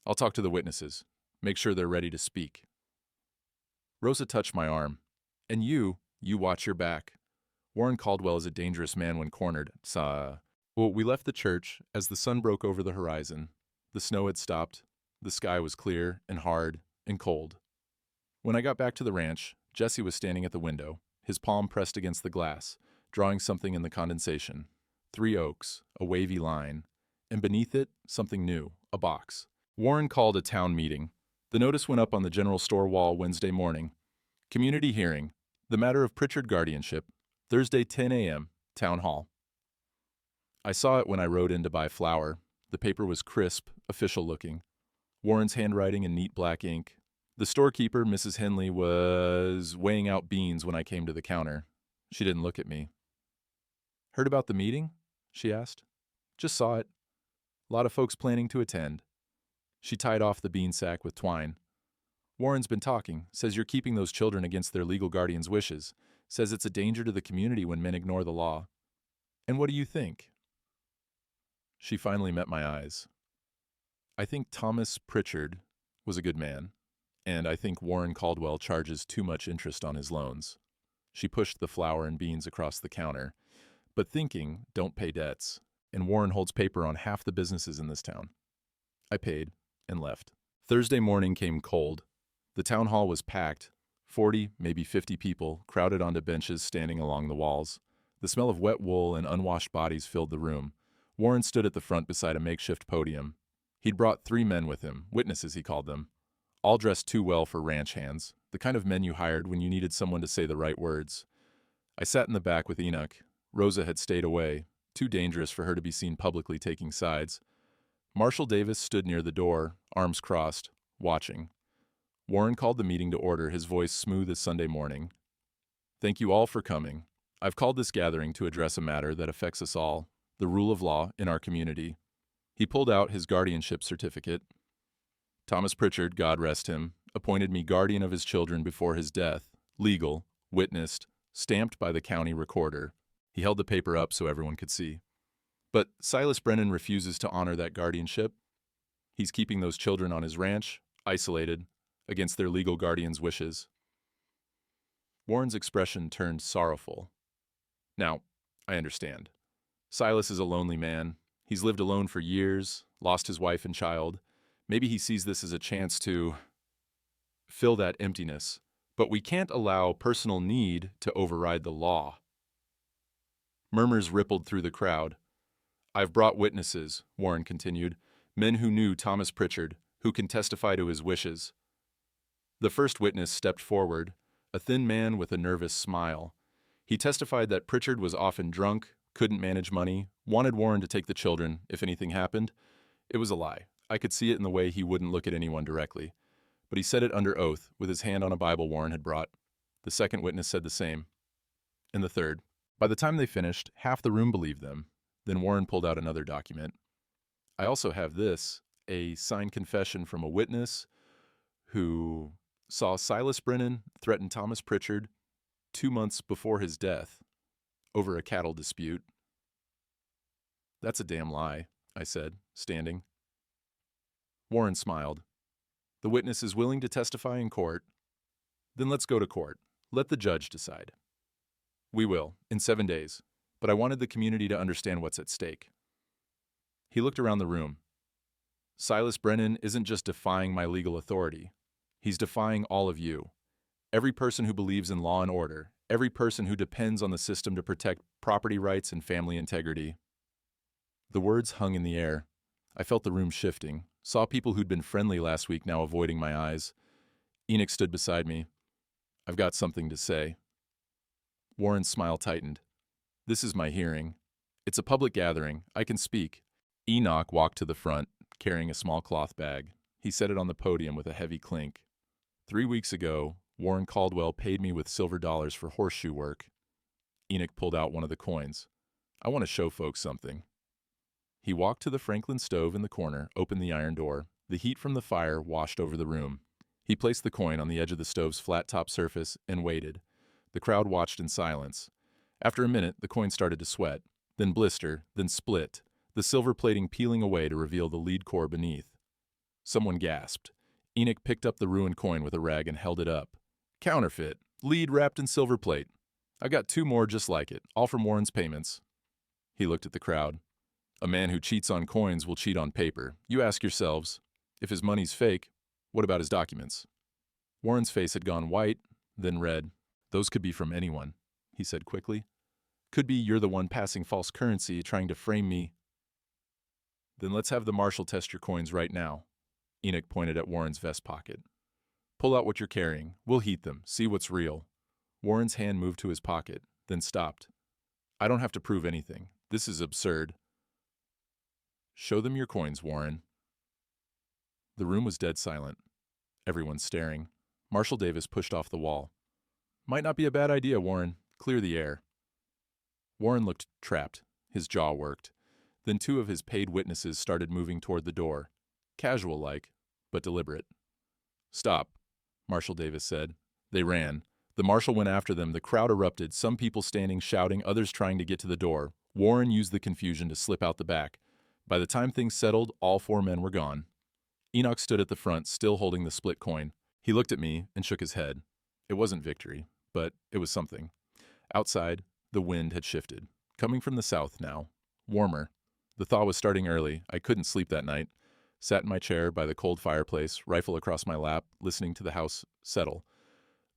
I'll talk to the witnesses. Make sure they're ready to speak. Rosa touched my arm. And you watch your back. Warren Caldwell is a dangerous man when cornered. Well, we left the church as the sun broke over the horizon. The snow had stopped. The sky was clear and hard and cold. When I got back to the ranch, Jesse was standing at the window, his palm pressed against the glass, drawing something in the condensation. 3 oaks, a wavy line, and beneath it, something new, a box. Warren called a town meeting. The notice went up on the general store wall Wednesday morning. Community hearing. The matter of Pritchard guardianship. Thursday 10 a.m., Town Hall. I saw it when I rode in to buy flour. The paper was crisp, official-looking. Warren's handwriting in neat black ink. The storekeeper, Mrs. Henley, was weighing out beans when I came to the counter. She didn't look at me. Heard about the meeting? She asked. Just saw it. A lot of folks planning to attend. She tied off the bean sack with twine. Warren's been talking, says you're keeping those children against their legal guardian's wishes, says it's a danger to the community when men ignore the law. And what do you think? She finally met my eyes. I think Thomas Pritchard was a good man, and I think Warren Caldwell charges too much interest on his loans. She pushed the flour and beans across the counter. But thinking don't pay debts, and Warren holds paper on half the businesses in this town. I paid and left. Thursday morning came cold. The town hall was packed. 40, maybe 50 people crowded onto benches standing along the walls. The smell of wet wool and unwashed bodies filled the room. Warren stood at the front beside a makeshift podium. He'd brought 3 men with him, witnesses he called them, all dressed too well for ranch hands, the kind of men you hired when you needed someone to say the right words. I sat in the back with Enoch. Rosa had stayed away, too dangerous for her to be seen publicly taking sides. Marshal Davis stood near the door, arms crossed, watching. Warren called the meeting to order, his voice smooth as Sunday morning. Thank you all for coming. I've called this gathering to address a matter that affects us all, the rule of law in our community. He pulled out his guardianship certificate. Thomas Pritchard, God rest him, appointed me guardian of his children before his death, legal, witnessed, stamped by the county recorder. He held the paper up so everyone could see. But Silas Brennan refuses to honor that guardianship. He's keeping those children on his ranch, isolated, against their legal guardian's wishes. Warren's expression turned sorrowful. Now, I understand. Silas is a lonely man. He's lived alone for years, lost his wife and child. Maybe he sees this as a chance to fill that emptiness. But we can't allow personal need to override the law. Murmurs rippled through the crowd. I've brought witnesses, Warren continued, men who knew Thomas Pritchard, who can testify to his wishes. The first witness stepped forward, a thin man with a nervous smile. He testified that Pritchard was often drunk, couldn't manage money, wanted Warren to take the children if anything happened. It was a lie. I could see it in the way he wouldn't look at anyone directly. But he said it under oath, with his hand on a Bible Warren had brought. The second witness said the same. And the third. By the time they finished, half the room believed them. Then Warren pulled out another document. I also have this, a signed confession from a witness who saw Silas Brennan threaten Thomas Pritchard 2 months before his death over a cattle dispute. That's a damn lie, I said, standing. Warren smiled. The witness is willing to testify in court. Then let's go to court. Let the judge decide. We will, in 7 days. But I wanted the community to understand what's at stake. He looked around the room. Silas Brennan isn't just defying my legal authority. He's defying all of you. Every person who believes in law and order. Every person who depends on the system to protect property rights and family integrity. The words hung in the air. I felt the room shifting. Saw people who'd been friendly last week now avoiding my eyes. Enoch stood beside me. I've got something to say. Warren's smile tightened. This is my hearing. It's a public gathering. I can speak. Enoch walked to the front, carrying a small cloth bag. He set it on the podium with a heavy clink. 3 weeks ago, Warren Caldwell paid me with silver dollars for horseshoe work. Enoch pulled out one of the coins. I want to show folks something. He walked to the Franklin stove in the corner, opened the iron door. The heat from the fire washed over the room. He placed the coin on the edge of the stove's flat-top surface and waited. The crowd watched in silence. After a minute, the coin started to sweat, then blister, then split, the silver plating peeling away to reveal the lead core beneath. Someone gasped. Enoch picked up the ruined coin with a rag and held it up. Counterfeit, lead wrapped in silver plate. I got 2 more just like it, all from Warren's payments. He looked at the crowd. A man who cheats on coins will cheat on paper. You ask yourselves, if his money's fake, what about his documents? Warren's face had gone white, then red. Those could be from anyone, he said quickly. Could be you're the one passing false currency, trying to frame me. Then let's have the marshal test your coins right now. Enoch pointed at Warren's vest pocket. Pull out what you're carrying. We'll heat them, see what's real. Warren's hand moved to his pocket, then stopped. I don't have to prove anything. This is absurd. Show them your coins, Warren. The room was dead silent. Everyone staring. Marshal Davis pushed off the wall. Might not be a bad idea, Warren. Clear the air. Warren looked trapped. His jaw worked. Then 2 of his paid witnesses started moving toward the door. Casual-like, but deliberate. Stop, Marshal Davis said. They ran. The marshal went after them. The crowd erupted, some people standing, shouting, others trying to get to the door. Warren used the confusion to slip out the back. By the time things settled, all 4 men were gone. Enoch stood at the front, still holding the split coin. He looked at me and shook his head. It wasn't victory, but it was something. Outside, the wind had shifted. Coming from the south now. Warmer. The thaw was starting early. I couldn't sleep that night. Sat in my chair by the cold fireplace, rifle across my lap, listening to the house settle.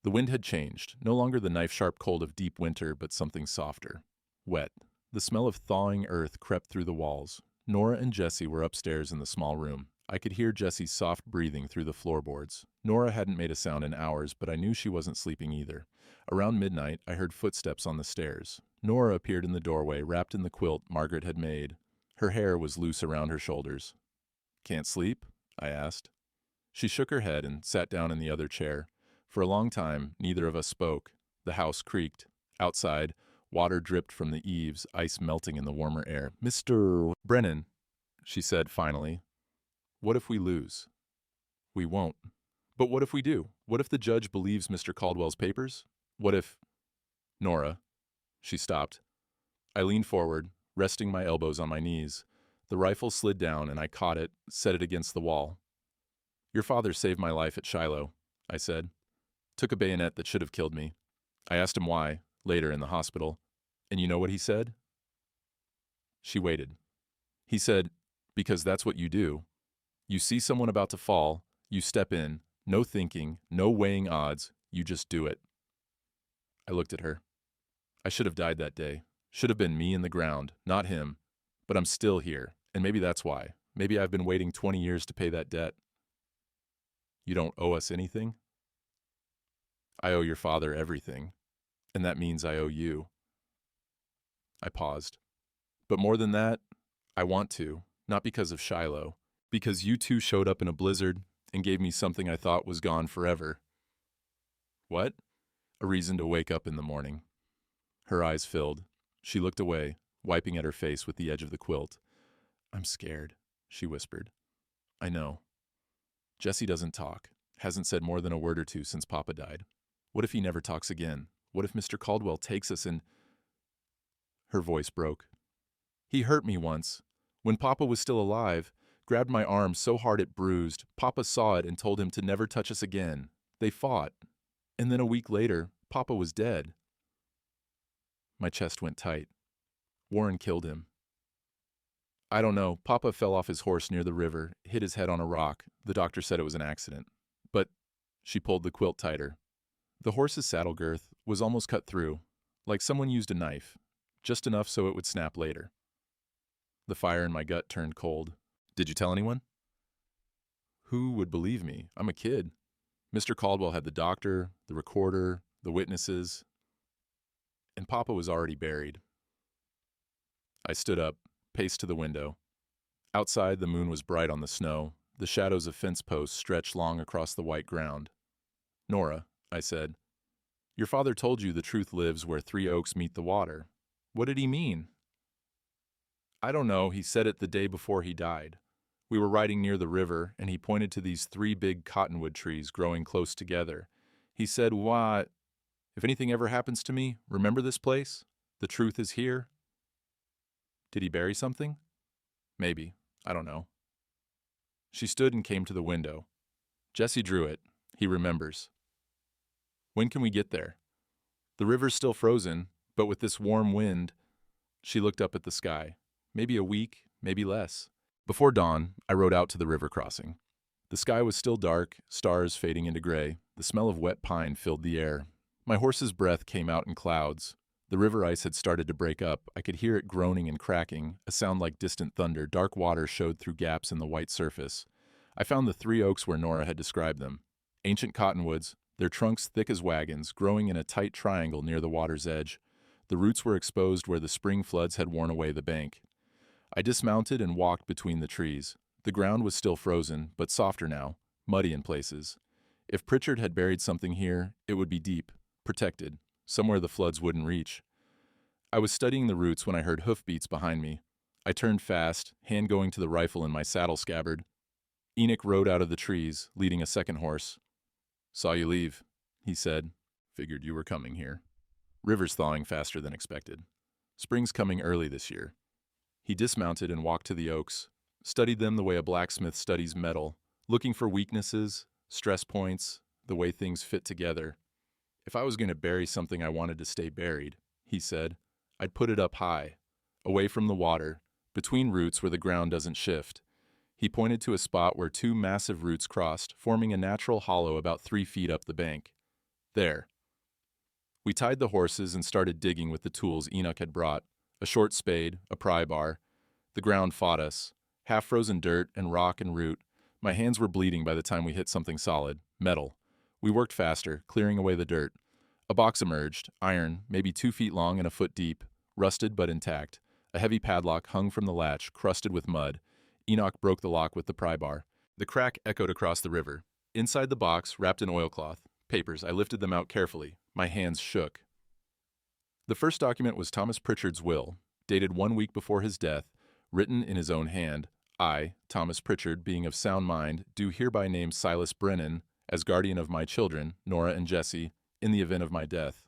The wind had changed. No longer the knife-sharp cold of deep winter, but something softer. Wet. The smell of thawing earth crept through the walls. Nora and Jessie were upstairs in the small room. I could hear Jessie's soft breathing through the floorboards. Nora hadn't made a sound in hours, but I knew she wasn't sleeping either. Around midnight, I heard footsteps on the stairs. Nora appeared in the doorway, wrapped in the quilt Margaret had made. Her hair was loose around her shoulders. Can't sleep? I asked. She shook her head and sat down in the other chair. For a long time, neither of us spoke. The house creaked. Outside, water dripped from the eaves, ice melting in the warmer air. Mr. Brennan, she said finally. What if we lose? We won't. But what if we do? What if the judge believes Mr. Caldwell's papers? What if... Nora. She stopped. I leaned forward, resting my elbows on my knees. The rifle slid down and I caught it, set it against the wall. Your father saved my life at Shiloh, I said. Took a bayonet that should have killed me. I asked him why, later in the hospital. And you know what he said? She waited. He said, because that's what you do. You see someone about to fall, you step in, no thinking, no weighing odds, you just do it. I looked at her. I should have died that day. Should have been me in the ground, not him. But I'm still here, and maybe that's why. Maybe I've been waiting 20 years to pay that debt. You don't owe us anything? I owe your father everything, and that means I owe you. I paused. But more than that, I want to, not because of Shiloh. Because you two showed up in a blizzard and gave me something I thought was gone forever. What? A reason to wake up in the morning. Her eyes filled. She looked away, wiping at her face with the edge of the quilt. I'm scared, she whispered. I know. Jessie doesn't talk, hasn't said more than a word or two since Papa died. What if he never talks again? What if Mr. Caldwell takes us and... Her voice broke. He hurt me once. When Papa was still alive, grabbed my arm so hard it bruised. Papa saw it and told him to never touch us again. They fought. And then a week later, Papa was dead. My chest went tight. Warren killed him. I don't know. Papa fell off his horse near the river, hit his head on a rock. The doctor said it was an accident. But she pulled the quilt tighter. The horse's saddle girth was almost cut through, like someone used a knife, just enough so it would snap later. The fire in my gut turned cold. Did you tell anyone? Who would believe me? I'm a kid. Mr. Caldwell had the doctor, the recorder, the witnesses, and Papa was already buried. I stood up, paced to the window. Outside, the moon was bright on the snow. The shadows of fence posts stretched long across the white ground. Nora, I said, your father told you the truth lives where three oaks meet the water. What did he mean? I don't know. He said it the day before he died. We were riding near the river, and he pointed to these three big cottonwood trees growing close together. He said, "What? If anything ever happens to me, remember this place? The truth is here." Did he bury something? Maybe. I don't know. She stood and came to the window. Jesse drew it. He remembers. When can we get there? The river's still frozen, but with this warm wind. She looked up at the sky. Maybe a week, maybe less. Before dawn, I rode out to the river crossing. The sky was still dark, stars fading into gray. The smell of wet pine filled the air. My horse's breath came out in clouds. The river ice had started to break up. I could hear it groaning and cracking, a sound like distant thunder. Dark water showed through gaps in the white surface. I found the three oaks where Nora had described them. Ancient cottonwoods, their trunks thick as wagons, growing in a tight triangle near the water's edge. The roots were exposed where the spring floods had worn away the bank. I dismounted and walked between the trees. The ground was still frozen, but softer now, muddy in places. If Pritchard had buried something here, it would be deep, protected, somewhere the floods wouldn't reach. I was studying the roots when I heard hoofbeats behind me. I turned fast, hand going to the rifle in my saddle scabbard. Enoch rode out of the trees, leading a second horse. "Saw you leave," he said. "Figured you were coming here." River's thawing faster than expected. Spring's coming early this year. He dismounted and walked to the oaks, studied them the way a blacksmith studies metal, looking for weaknesses, stress points, the way things fit together. "If I was going to bury something I wanted to stay buried," he said, "I'd put it up high, away from the water, between roots where the ground doesn't shift." He pointed to a spot where two massive roots crossed, forming a natural hollow about 3 feet up the bank. There. We tied the horses and started digging with the tools Enoch had brought, a short spade, a pry bar. The ground fought us, half-frozen dirt and rock and root. My hands were bleeding by the time we hit something solid, metal. We worked faster, clearing away the dirt. A box emerged, iron, maybe 2 feet long and a foot deep, rusted but intact. A heavy padlock hung from the latch, crusted with mud. Enoch broke the lock with the pry bar. The crack echoed across the river. Inside the box, wrapped in oilcloth, papers. I lifted them out carefully. My hands shook. The first document was Thomas Pritchard's will, dated 1 week before his death, written in his own hand. I, Thomas Pritchard, being of sound mind, do hereby name Silas Brennan as guardian of my children, Nora and Jesse, in the event of my death.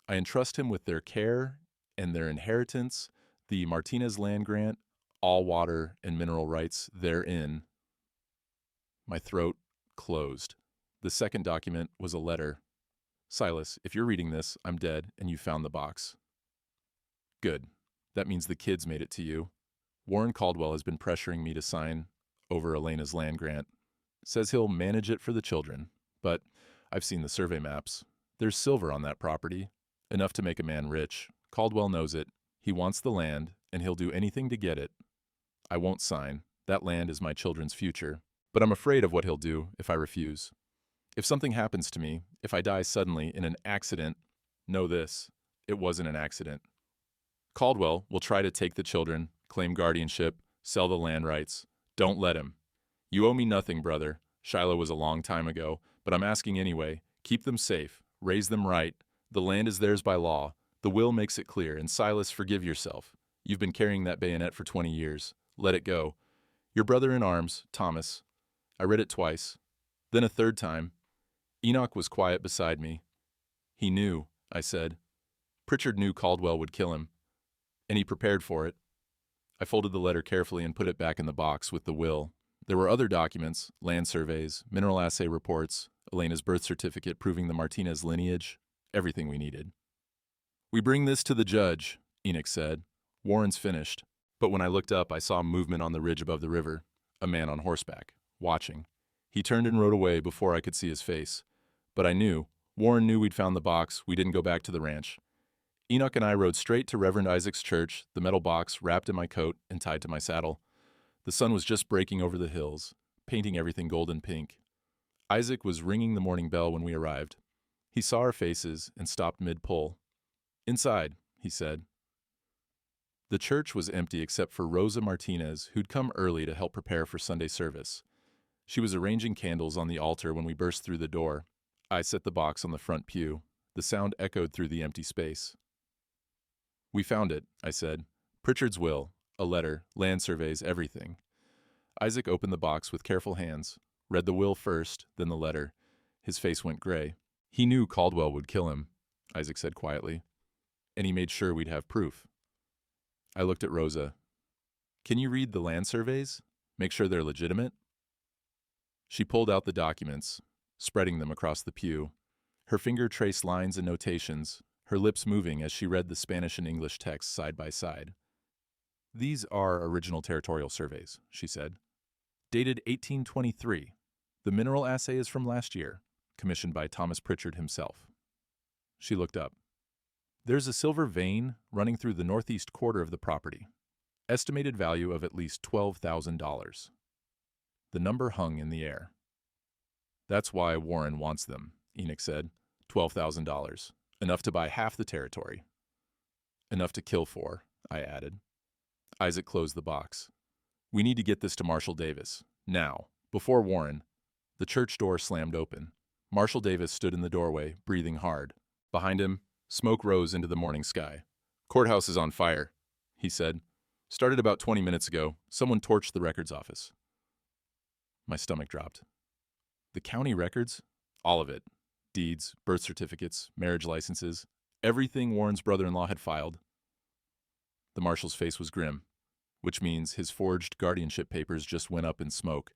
I entrust him with their care and their inheritance, the Martinez land grant, all water and mineral rights therein. My throat closed. The second document was a letter. "Silas, if you're reading this, I'm dead, and you found the box." "Good. That means the kids made it to you. Warren Caldwell has been pressuring me to sign over Elena's land grant. Says he'll manage it for the children, but I've seen the survey maps. There's silver on that property, enough to make a man rich. Caldwell knows it. He wants the land, and he'll do anything to get it. I won't sign. That land is my children's future. But I'm afraid of what he'll do if I refuse. If something happens to me, if I die suddenly in an accident, know this, it wasn't an accident. Caldwell will try to take the children, claim guardianship, sell the land rights. Don't let him. You owe me nothing, brother. Shiloh was a long time ago, but I'm asking anyway. Keep them safe. Raise them right. The land is theirs by law. The will makes it clear. And Silas, forgive yourself. You've been carrying that bayonet for 20 years. Let it go. Your brother in arms, Thomas." I read it twice. Then a third time. Enoch was quiet beside me. "He knew," I said. "Pritchard knew Caldwell would kill him, and he prepared for it. I folded the letter carefully and put it back in the box with the will. There were other documents, land surveys, mineral assay reports, Elena's birth certificate proving the Martinez lineage, everything we needed. "We bring this to the judge," Enoch said. "Warren's finished." But when I looked up, I saw movement on the ridge above the river, a man on horseback, watching. He turned and rode away before I could see his face. But Warren knew we'd found the box, we didn't go back to the ranch. Enoch and I rode straight to Reverend Isaac's church, the metal box wrapped in my coat and tied to my saddle. The sun was just breaking over the hills, painting everything golden pink. Isaac was ringing the morning bell when we arrived. He saw our faces and stopped mid-pull. "Inside," he said. The church was empty except for Rosa Martinez, who'd come early to help prepare for Sunday service. She was arranging candles on the altar when we burst through the door. I set the box on the front pew. The sound echoed through the empty space. "We found it," I said. "Pritchard's will, a letter, land surveys, everything." Isaac opened the box with careful hands, read the will first, then the letter. His face went gray. "He knew Caldwell would kill him," Isaac said quietly. "And he made sure we'd have proof." I looked at Rosa. "Can you read the land surveys? Make sure they're legitimate?" She pulled out the documents, spreading them across the pew. Her finger traced lines and notations, her lips moving as she read the Spanish and English texts side by side. "These are original territorial surveys," she said. "Dated 1823. The mineral assay is from last year, commissioned by Thomas Pritchard himself." She looked up. "There's a silver vein running through the northeast quarter of the property. Estimated value of at least $12,000. The number hung in the air. "That's why Warren wants them," Enoch said. $12,000. Enough to buy half the territory. "Enough to kill for," I added. Isaac closed the box. "We need to get this to Marshall Davis. Now. Before Warren." The church door slammed open. Marshall Davis stood in the doorway, breathing hard. Behind him, smoke rose into the morning sky. "Courthouse is on fire," he said. "Started about 20 minutes ago. Someone torched the records office." My stomach dropped. "The county records? All of it. Deeds, birth certificates, marriage licenses, everything Warren's brother-in-law had filed." The marshal's face was grim, which means his forged guardianship papers just went up in smoke,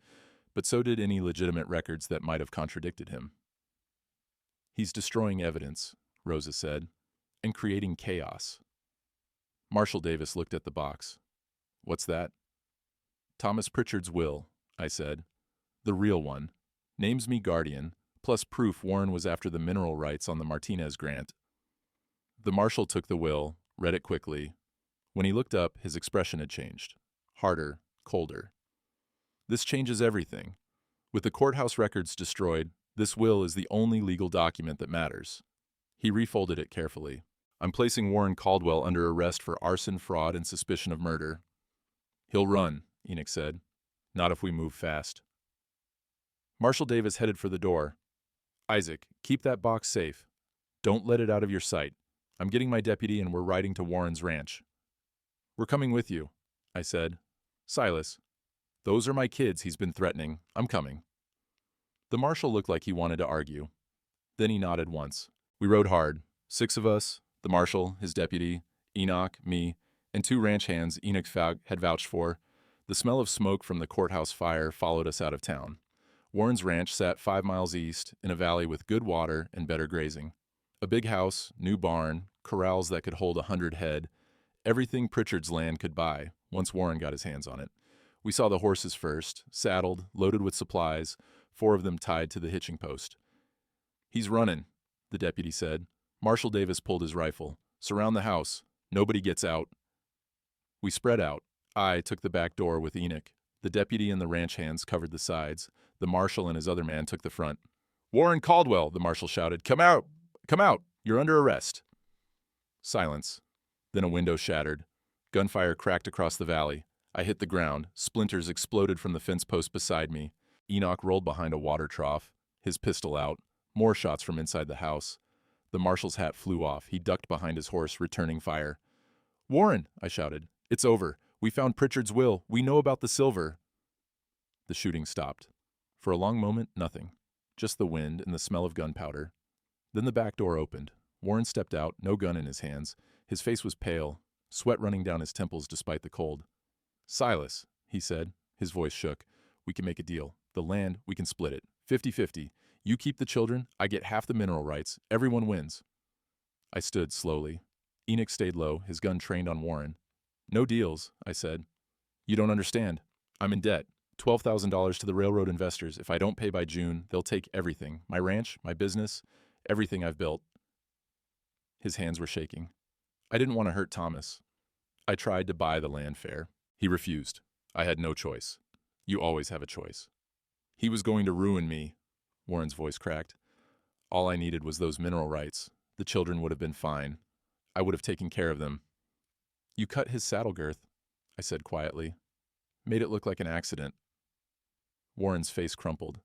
but so did any legitimate records that might have contradicted him. "He's destroying evidence," Rosa said, "and creating chaos." Marshall Davis looked at the box. "What's that?" "Thomas Pritchard's will," I said. "The real one. Names me guardian, plus proof Warren was after the mineral rights on the Martinez grant." The marshal took the will, read it quickly. When he looked up, his expression had changed. Harder, colder. "This changes everything. With the courthouse records destroyed, this will is the only legal document that matters." He refolded it carefully. "I'm placing Warren Caldwell under arrest for arson, fraud, and suspicion of murder." "He'll run," Enoch said. "Not if we move fast." Marshall Davis headed for the door. "Isaac, keep that box safe. Don't let it out of your sight. I'm getting my deputy and we're riding to Warren's ranch." "We're coming with you," I said. "Silas, those are my kids he's been threatening. I'm coming." The marshal looked like he wanted to argue. Then he nodded once. We rode hard. 6 of us, the marshal, his deputy, Enoch, me, and 2 ranch hands Enoch had vouched for. The smell of smoke from the courthouse fire followed us out of town. Warren's ranch sat 5 miles east, in a valley with good water and better grazing. A big house, new barn, corrals that could hold 100 head, everything Pritchard's land could buy, once Warren got his hands on it. We saw the horses first, saddled, loaded with supplies, 4 of them tied to the hitching post. "He's running," the deputy said. Marshall Davis pulled his rifle. "Surround the house. Nobody gets out." We spread out. I took the back door with Enoch. The deputy and the ranch hands covered the sides. The marshal and his other man took the front. "Warren Caldwell," the marshal shouted. "Come out! Come out! You're under arrest." Silence. Then a window shattered. Gunfire cracked across the valley. I hit the ground. Splinters exploded from the fence post beside me. Enoch rolled behind a water trough, his pistol out. More shots from inside the house. The marshal's hat flew off. He ducked behind his horse, returning fire. "Warren," I shouted. "It's over. We found Pritchard's will. We know about the silver." The shooting stopped. For a long moment, nothing. Just the wind and the smell of gunpowder. Then the back door opened. Warren stepped out, no gun in his hands. His face was pale, sweat running down his temples despite the cold. Silas, he said. His voice shook. We can make a deal. The land, we can split it. 50-50. You keep the children, I get half the mineral rights. Everyone wins. I stood slowly. Enoch stayed low, his gun trained on Warren. No deals, I said. You don't understand. I'm in debt. $12,000 to the railroad investors. If I don't pay by June, they'll take everything. My ranch, my business, everything I've built. His hands were shaking. I didn't want to hurt Thomas. I tried to buy the land fair. He refused. I had no choice. You always have a choice. He was going to ruin me. Warren's voice cracked. All I needed was those mineral rights. The children would have been fine. I would have taken care of them. You cut his saddle girth, I said quietly. Made it look like an accident. Warren's face crumpled.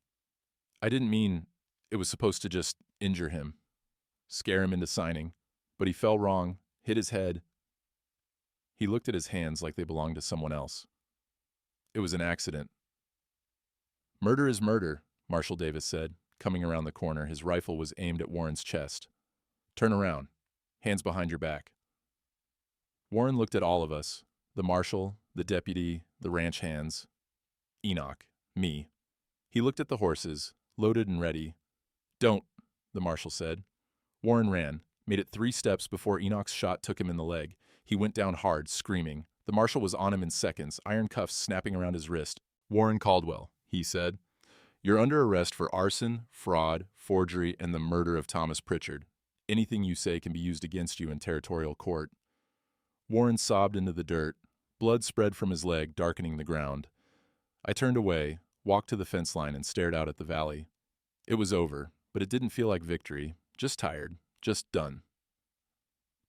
I didn't mean it was supposed to just injure him, scare him into signing, but he fell wrong, hit his head. He looked at his hands like they belonged to someone else. It was an accident. Murder is murder, Marshal Davis said, coming around the corner. His rifle was aimed at Warren's chest. Turn around. Hands behind your back. Warren looked at all of us, the marshal, the deputy, the ranch hands, Enoch, me. He looked at the horses, loaded and ready. Don't, the marshal said. Warren ran, made it 3 steps before Enoch's shot took him in the leg. He went down hard, screaming. The marshal was on him in seconds, iron cuffs snapping around his wrist. Warren Caldwell, he said. You're under arrest for arson, fraud, forgery, and the murder of Thomas Pritchard. Anything you say can be used against you in territorial court. Warren sobbed into the dirt. Blood spread from his leg, darkening the ground. I turned away, walked to the fence line, and stared out at the valley. It was over, but it didn't feel like victory. Just tired. Just done.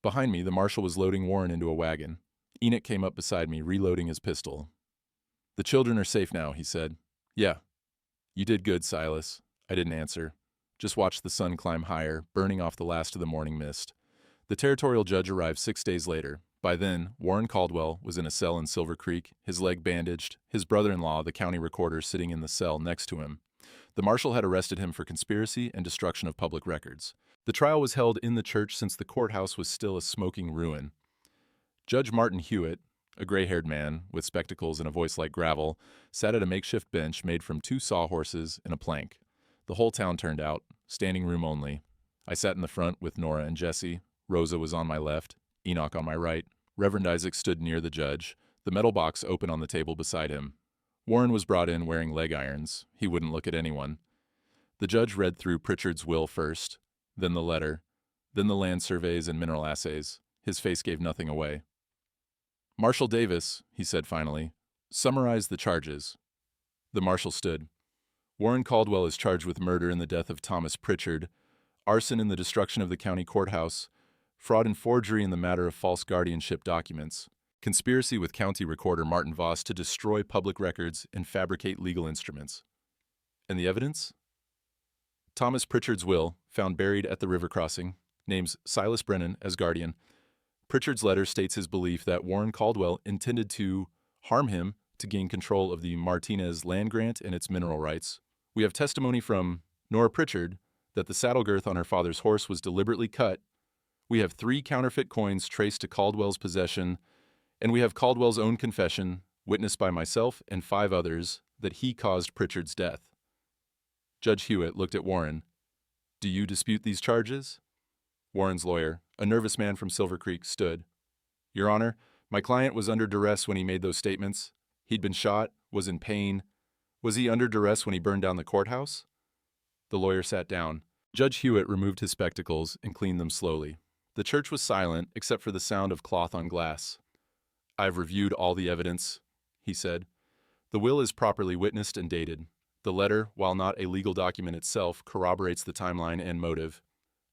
Behind me, the marshal was loading Warren into a wagon. Enoch came up beside me, reloading his pistol. The children are safe now, he said. Yeah. You did good, Silas. I didn't answer. Just watched the sun climb higher, burning off the last of the morning mist. The territorial judge arrived 6 days later. By then, Warren Caldwell was in a cell in Silver Creek, his leg bandaged, his brother-in-law, the county recorder, sitting in the cell next to him. The marshal had arrested him for conspiracy and destruction of public records. The trial was held in the church since the courthouse was still a smoking ruin. Judge Martin Hewitt, a gray-haired man with spectacles and a voice like gravel, sat at a makeshift bench made from 2 sawhorses and a plank. The whole town turned out, standing room only. I sat in the front with Nora and Jesse. Rosa was on my left, Enoch on my right. Reverend Isaac stood near the judge, the metal box open on the table beside him. Warren was brought in wearing leg irons. He wouldn't look at anyone. The judge read through Pritchard's will first, then the letter, then the land surveys and mineral assays. His face gave nothing away. Marshal Davis, he said finally, summarize the charges. The marshal stood. Warren Caldwell is charged with murder in the death of Thomas Pritchard, arson in the destruction of the county courthouse, fraud and forgery in the matter of false guardianship documents, conspiracy with county recorder Martin Voss to destroy public records and fabricate legal instruments. And the evidence? Thomas Pritchard's will, found buried at the river crossing, names Silas Brennan as guardian. Pritchard's letter states his belief that Warren Caldwell intended to harm him to gain control of the Martinez land grant and its mineral rights. We have testimony from Nora Pritchard that the saddle girth on her father's horse was deliberately cut. We have 3 counterfeit coins traced to Caldwell's possession, and we have Caldwell's own confession, witnessed by myself and 5 others, that he caused Pritchard's death. Judge Hewitt looked at Warren. Do you dispute these charges? Warren's lawyer, a nervous man from Silver Creek, stood. Your Honor, my client was under duress when he made those statements. He'd been shot, was in pain. Was he under duress when he burned down the courthouse? The lawyer sat down. Judge Hewitt removed his spectacles and cleaned them slowly. The church was silent, except for the sound of cloth on glass. I've reviewed all the evidence, he said. The will is properly witnessed and dated. The letter, while not a legal document itself, corroborates the timeline and motive.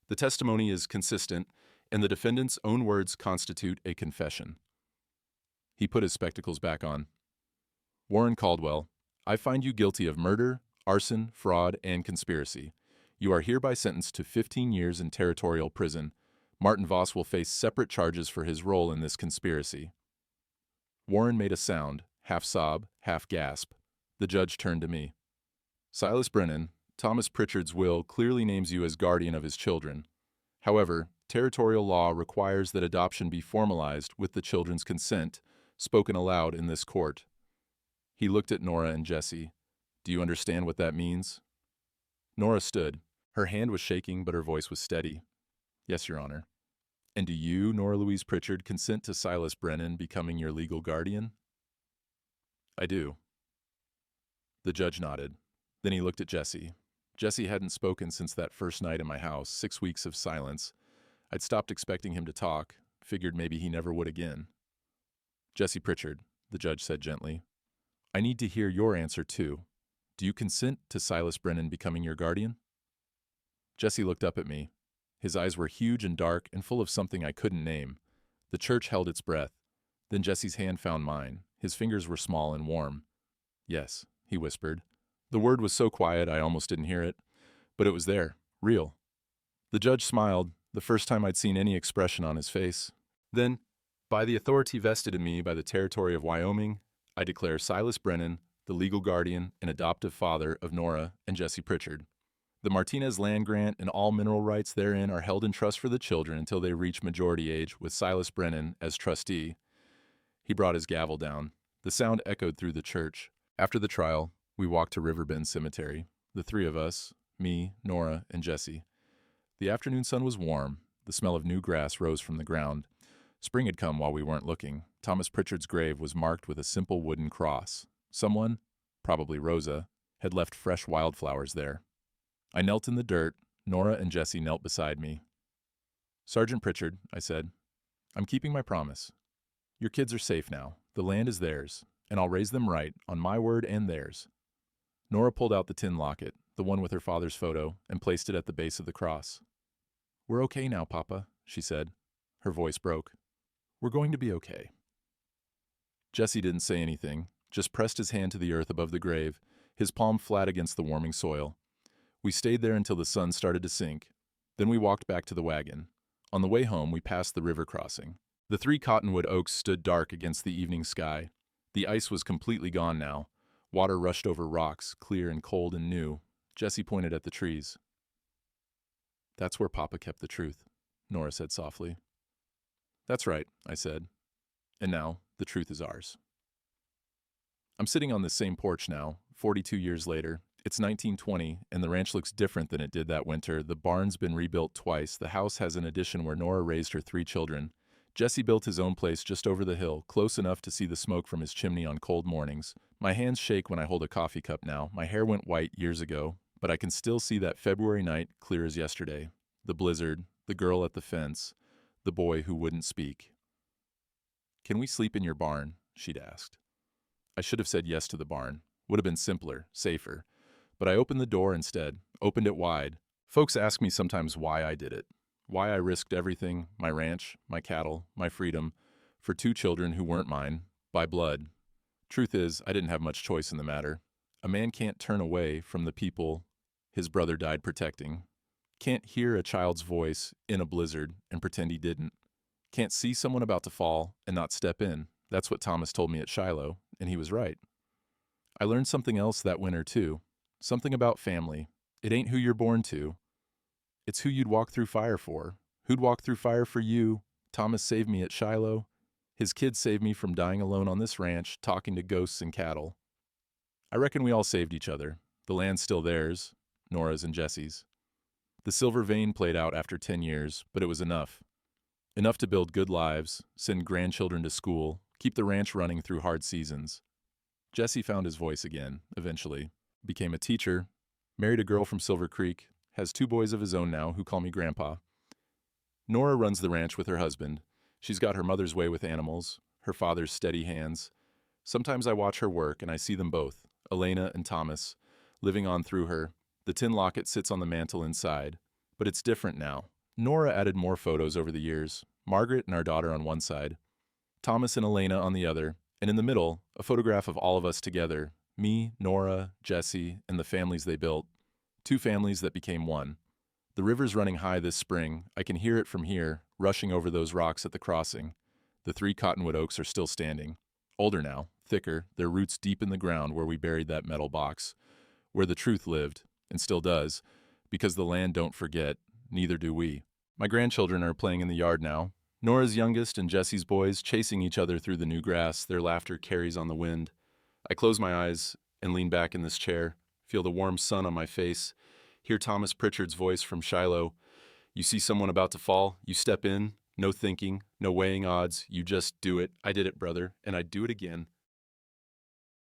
The testimony is consistent, and the defendant's own words constitute a confession. He put his spectacles back on. Warren Caldwell, I find you guilty of murder, arson, fraud, and conspiracy. You are hereby sentenced to 15 years in territorial prison. Martin Voss will face separate charges for his role in this conspiracy. Warren made a sound, half sob, half gasp. The judge turned to me. Silas Brennan, Thomas Pritchard's will clearly names you as guardian of his children. However, territorial law requires that adoption be formalized with the children's consent spoken aloud in this court. He looked at Nora and Jesse. Do you understand what that means? Nora stood. Her hand was shaking, but her voice was steady. Yes, Your Honor. And do you, Nora Louise Pritchard, consent to Silas Brennan becoming your legal guardian? I do. The judge nodded. Then he looked at Jesse. Jesse hadn't spoken since that first night in my house, 6 weeks of silence. I'd stopped expecting him to talk, figured maybe he never would again. Jesse Pritchard, the judge said gently, I need to hear your answer too. Do you consent to Silas Brennan becoming your guardian? Jesse looked up at me. His eyes were huge and dark and full of something I couldn't name. The church held its breath. Then Jesse's hand found mine. His fingers were small and warm. Yes, he whispered. The word was so quiet I almost didn't hear it. But it was there, real. The judge smiled, the first time I'd seen any expression on his face. Then, by the authority vested in me by the territory of Wyoming, I declare Silas Brennan the legal guardian and adoptive father of Nora and Jesse Pritchard. The Martinez land grant and all mineral rights therein are held in trust for the children until they reach majority age, with Silas Brennan as trustee. He brought his gavel down. The sound echoed through the church. After the trial, we walked to Riverbend Cemetery, the three of us, me, Nora, and Jesse. The afternoon sun was warm. The smell of new grass rose from the ground. Spring had come while we weren't looking. Thomas Pritchard's grave was marked with a simple wooden cross. Someone, probably Rosa, had left fresh wildflowers there. I knelt in the dirt. Nora and Jesse knelt beside me. Sergeant Pritchard, I said, I'm keeping my promise. Your kids are safe now. The land is theirs, and I'll raise them right, on my word and theirs. Nora pulled out the tin locket, the one with her father's photo, and placed it at the base of the cross. We're okay now, Papa, she said. Her voice broke. We're going to be okay. Jesse didn't say anything, just pressed his hand to the earth above the grave, his palm flat against the warming soil. We stayed there until the sun started to sink. Then we walked back to the wagon. On the way home, we passed the river crossing. The 3 cottonwood oaks stood dark against the evening sky. The ice was completely gone now. Water rushed over rocks, clear and cold and new. Jesse pointed at the trees. That's where Papa kept the truth, Nora said softly. That's right, I said. And now, the truth is ours. I'm sitting on this same porch now, 42 years later. It's 1920, and the ranch looks different than it did that winter. The barn's been rebuilt twice. The house has an addition where Nora raised her 3 children. Jesse built his own place just over the hill, close enough to see the smoke from his chimney on cold mornings. My hands shake when I hold a coffee cup now. My hair went white years ago, but I can still see that February night clear as yesterday. The blizzard, the girl at the fence, the boy who wouldn't speak. Can we sleep in your barn? She'd asked. I should have said yes to the barn. Would have been simpler, safer. But I opened the door instead, opened it wide. Folks ask me sometimes why I did it. Why I risked everything, my ranch, my cattle, my freedom, for 2 children who weren't mine, by blood. Truth is, I didn't have much choice in the matter. A man can't turn away from the people his brother died protecting. Can't hear a child's voice in a blizzard and pretend he didn't. Can't see someone about to fall and not step in. That's what Thomas told me at Shiloh, and he was right. I learned something else that winter, too. Something about family. It ain't who you're born to. It's who you'd walk through fire for. Who'd walk through fire for you? Thomas saved me at Shiloh. His kids saved me from dying alone on this ranch, talking to ghosts and cattle. I reckon we all saved each other. The land's still theirs, Nora's and Jesse's. The silver vein played out after 10 years, but it was enough. Enough to build good lives, send grandchildren to school, keep the ranch running through hard seasons. Jesse found his voice again, eventually. Became a teacher, married a girl from Silver Creek, has 2 boys of his own now who call me Grandpa. Nora runs the ranch with her husband. She's got her mother's way with animals, her father's steady hands. Sometimes I watch her work and I see them both, Elena and Thomas, living on through her. The tin locket sits on the mantel inside. But it's different now. Nora added more photos over the years, Margaret and our daughter on one side, Thomas and Elena on the other, and in the middle, a photograph of all of us together, me, Nora, Jesse, and the families they built. 2 families that became one. The river's running high this spring. I can hear it from here, rushing over those rocks at the crossing. The 3 cottonwood oaks are still standing. Older now, thicker, their roots deep in the ground where we buried that metal box, where the truth lived, and still does, because the land don't forget, neither do we. My grandchildren are playing in the yard now. Nora's youngest and Jesse's boys chasing each other through the new grass, their laughter carries on the wind. I close my eyes and lean back in this chair, feel the warm sun on my face, hear Thomas Pritchard's voice from Shiloh. You see someone about to fall, you step in, no thinking, no weighing odds, you just do it. I did it, brother, and I'd do it again.